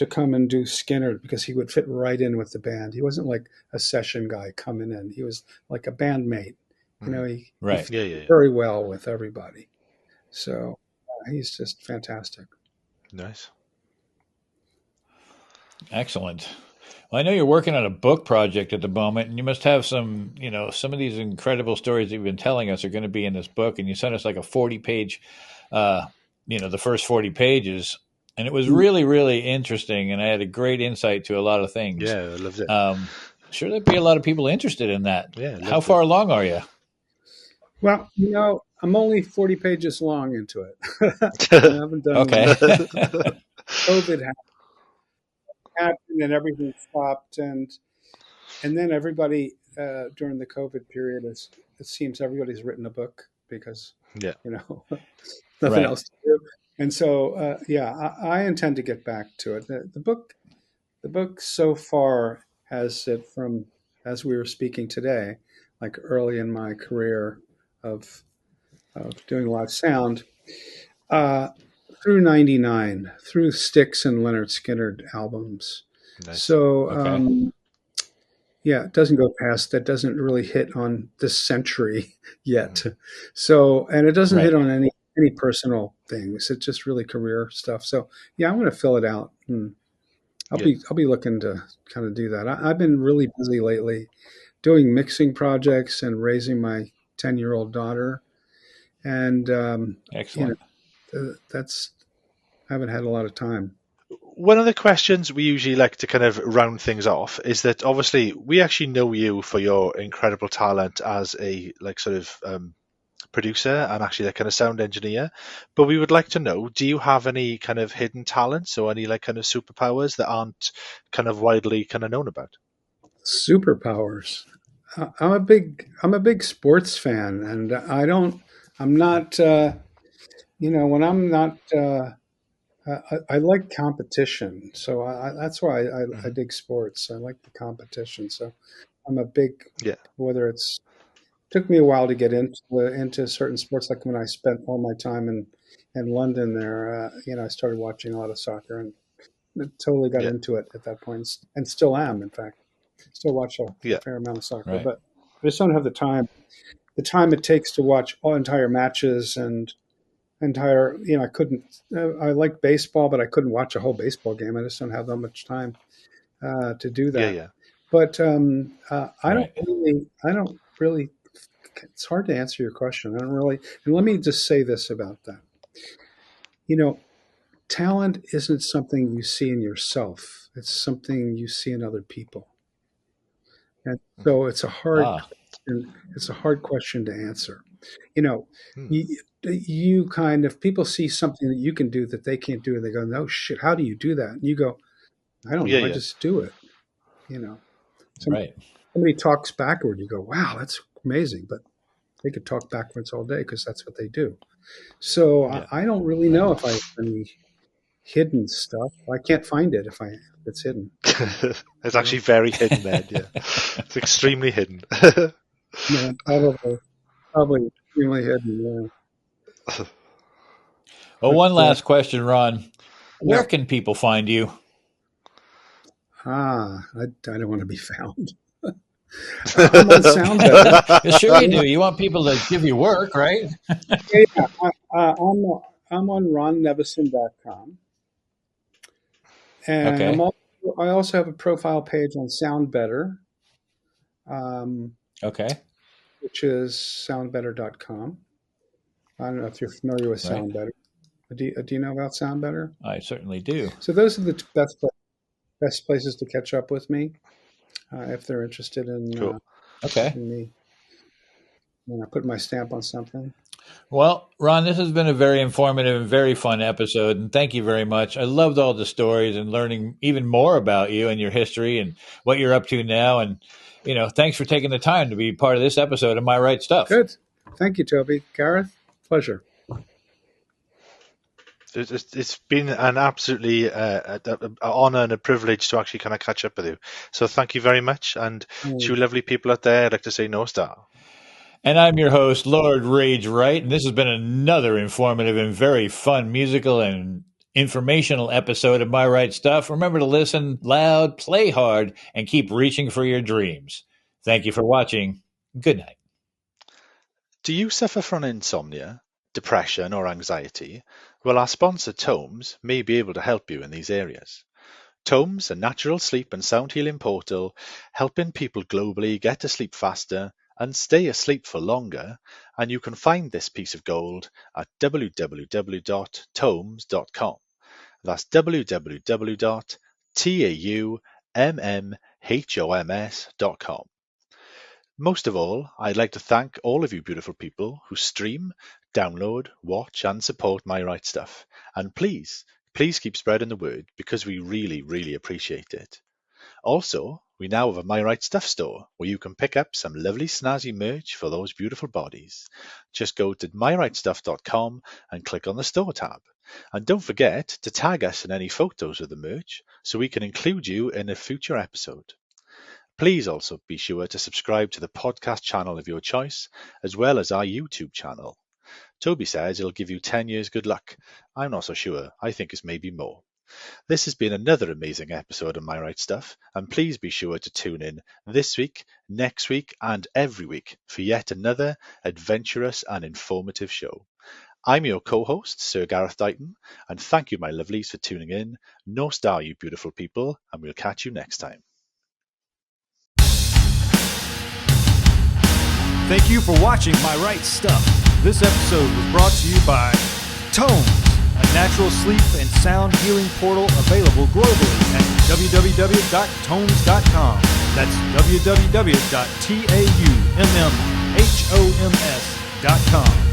S4: come and do Skinner, because he would fit right in with the band. He wasn't like a session guy coming in. He was like a bandmate.
S3: Mhm.
S4: He
S1: Right.
S4: fit
S3: Yeah, yeah, yeah.
S4: very well with everybody. So he's just fantastic.
S3: Nice.
S1: Excellent. Well, I know you're working on a book project at the moment, and you must have some of these incredible stories that you've been telling us are going to be in this book. And you sent us like a 40-page, the first 40 pages, and it was really, really interesting. And I had a great insight to a lot of things.
S3: Yeah, I loved it.
S1: Sure, there'd be a lot of people interested in that.
S3: Yeah, I
S1: How
S3: loved
S1: far along are you?
S4: Well, I'm only 40 pages long into it. I
S3: it.
S4: haven't done
S1: Okay.
S4: one. COVID happened and everything stopped, and then everybody during the COVID period, it seems everybody's written a book because
S3: Yeah.
S4: nothing
S1: Right.
S4: else to do. And so, I intend to get back to it. The book so far has it from, as we were speaking today, like early in my career of doing live sound, uh, through '99, through Styx and Leonard Skinner albums.
S3: Nice.
S4: So,
S1: Okay.
S4: yeah, it doesn't go past that. Doesn't really hit on this century yet.
S3: Mhm.
S4: So, and it doesn't hit
S1: Right.
S4: on any personal things. It's just really career stuff. So, yeah, I'm going to fill it out, and I'll
S3: Yeah.
S4: be looking to kind of do that. I've been really busy lately, doing mixing projects and raising my 10-year-old daughter, and
S1: Excellent.
S4: that's I haven't had a lot of time.
S3: One of the questions we usually like to kind of round things off is that obviously we actually know you for your incredible talent as a like sort of producer and actually like kind of sound engineer. But we would like to know, do you have any kind of hidden talents or any like kind of superpowers that aren't kind of widely kind of known about?
S4: Superpowers. I'm a big sports fan, and I'm not. When I'm not. I like competition, so that's why I
S3: Hmm.
S4: dig sports. I like the competition, so I'm a big.
S3: Yeah,
S4: Whether it's took me a while to get into certain sports, like when I spent all my time in London. There, I started watching a lot of soccer and totally got
S3: yeah,
S4: into it at that point, and still am. In fact, still watch a
S3: yeah,
S4: fair amount of soccer,
S1: Right.
S4: but I just don't have the time it takes to watch all entire matches and entire. I couldn't. I like baseball, but I couldn't watch a whole baseball game. I just don't have that much time to do
S3: yeah,
S4: that.
S3: yeah.
S4: But I don't
S1: Right.
S4: really. I don't really. It's hard to answer your question. I don't really. And let me just say this about that. You know, talent isn't something you see in yourself. It's something you see in other people. And so it's a hard
S1: Ah,
S4: question. It's a hard question to answer. You know,
S3: Hmm.
S4: you kind of people see something that you can do that they can't do, and they go, "No shit, how do you do that?" And you go, "I don't
S3: Yeah,
S4: know, I
S3: yeah,
S4: just do it." You know, Some,
S1: right.
S4: somebody talks backward, you go, "Wow, that's amazing," but they could talk backwards all day because that's what they do. So
S3: yeah.
S4: I don't really know if I have any hidden stuff. I can't find it if it's hidden.
S3: It's
S4: You know,
S3: actually very hidden, Ed. Yeah, it's extremely hidden.
S4: yeah, probably extremely hidden.
S1: Well,
S4: But
S1: one last question, Ron. Where
S4: yeah.
S1: can people find you?
S4: I don't want to be found. I'm on Sound Better.
S1: Yeah, sure you do. You want people to give you work, right?
S4: Yeah, I'm on ronnevison.com, and
S1: Okay.
S4: I also have a profile page on Sound Better, um,
S1: Okay.
S4: which is soundbetter.com. I don't know if you're familiar with
S1: Right.
S4: Sound Better. Do you know about Sound Better?
S1: I certainly do.
S4: So those are the best places to catch up with me if they're interested
S3: Cool.
S1: Okay.
S4: in me. Put my stamp on something.
S1: Well, Ron, this has been a very informative and very fun episode, and thank you very much. I loved all the stories and learning even more about you and your history and what you're up to now. And, thanks for taking the time to be part of this episode of My Right Stuff.
S4: Good. Thank you, Toby. Gareth, pleasure.
S3: It's been an absolutely an honor and a privilege to actually kind of catch up with you. So thank you very much. And to you lovely people out there, I'd like to say no star.
S1: And I'm your host, Lord Rage Wright, and this has been another informative and very fun musical and informational episode of My Right Stuff. Remember to listen loud, play hard, and keep reaching for your dreams. Thank you for watching. Good night.
S3: Do you suffer from insomnia, depression, or anxiety? Well, our sponsor, TAUMMHOMS, may be able to help you in these areas. TAUMMHOMS, a natural sleep and sound healing portal, helping people globally get to sleep faster and stay asleep for longer. And you can find this piece of gold at www.taummhms.com. That's www.taummhoms.com. Most of all, I'd like to thank all of you beautiful people who stream, download, watch, and support My Right Stuff. And please keep spreading the word because we really, really appreciate it. Also, we now have a My Right Stuff store where you can pick up some lovely snazzy merch for those beautiful bodies. Just go to myrightstuff.com and click on the store tab. And don't forget to tag us in any photos of the merch so we can include you in a future episode. Please also be sure to subscribe to the podcast channel of your choice, as well as our YouTube channel. Toby says it'll give you 10 years good luck. I'm not so sure. I think it's maybe more. This has been another amazing episode of My Right Stuff, and please be sure to tune in this week, next week, and every week for yet another adventurous and informative show. I'm your co-host, Sir Gareth Dighton, and thank you, my lovelies, for tuning in. No star, you beautiful people, and we'll catch you next time.
S2: Thank you for watching My Right Stuff. This episode was brought to you by TAUMMHOMS, a natural sleep and sound healing portal available globally at www.taummhoms.com. That's www.taummhoms.com. TAUMMHOMS.com.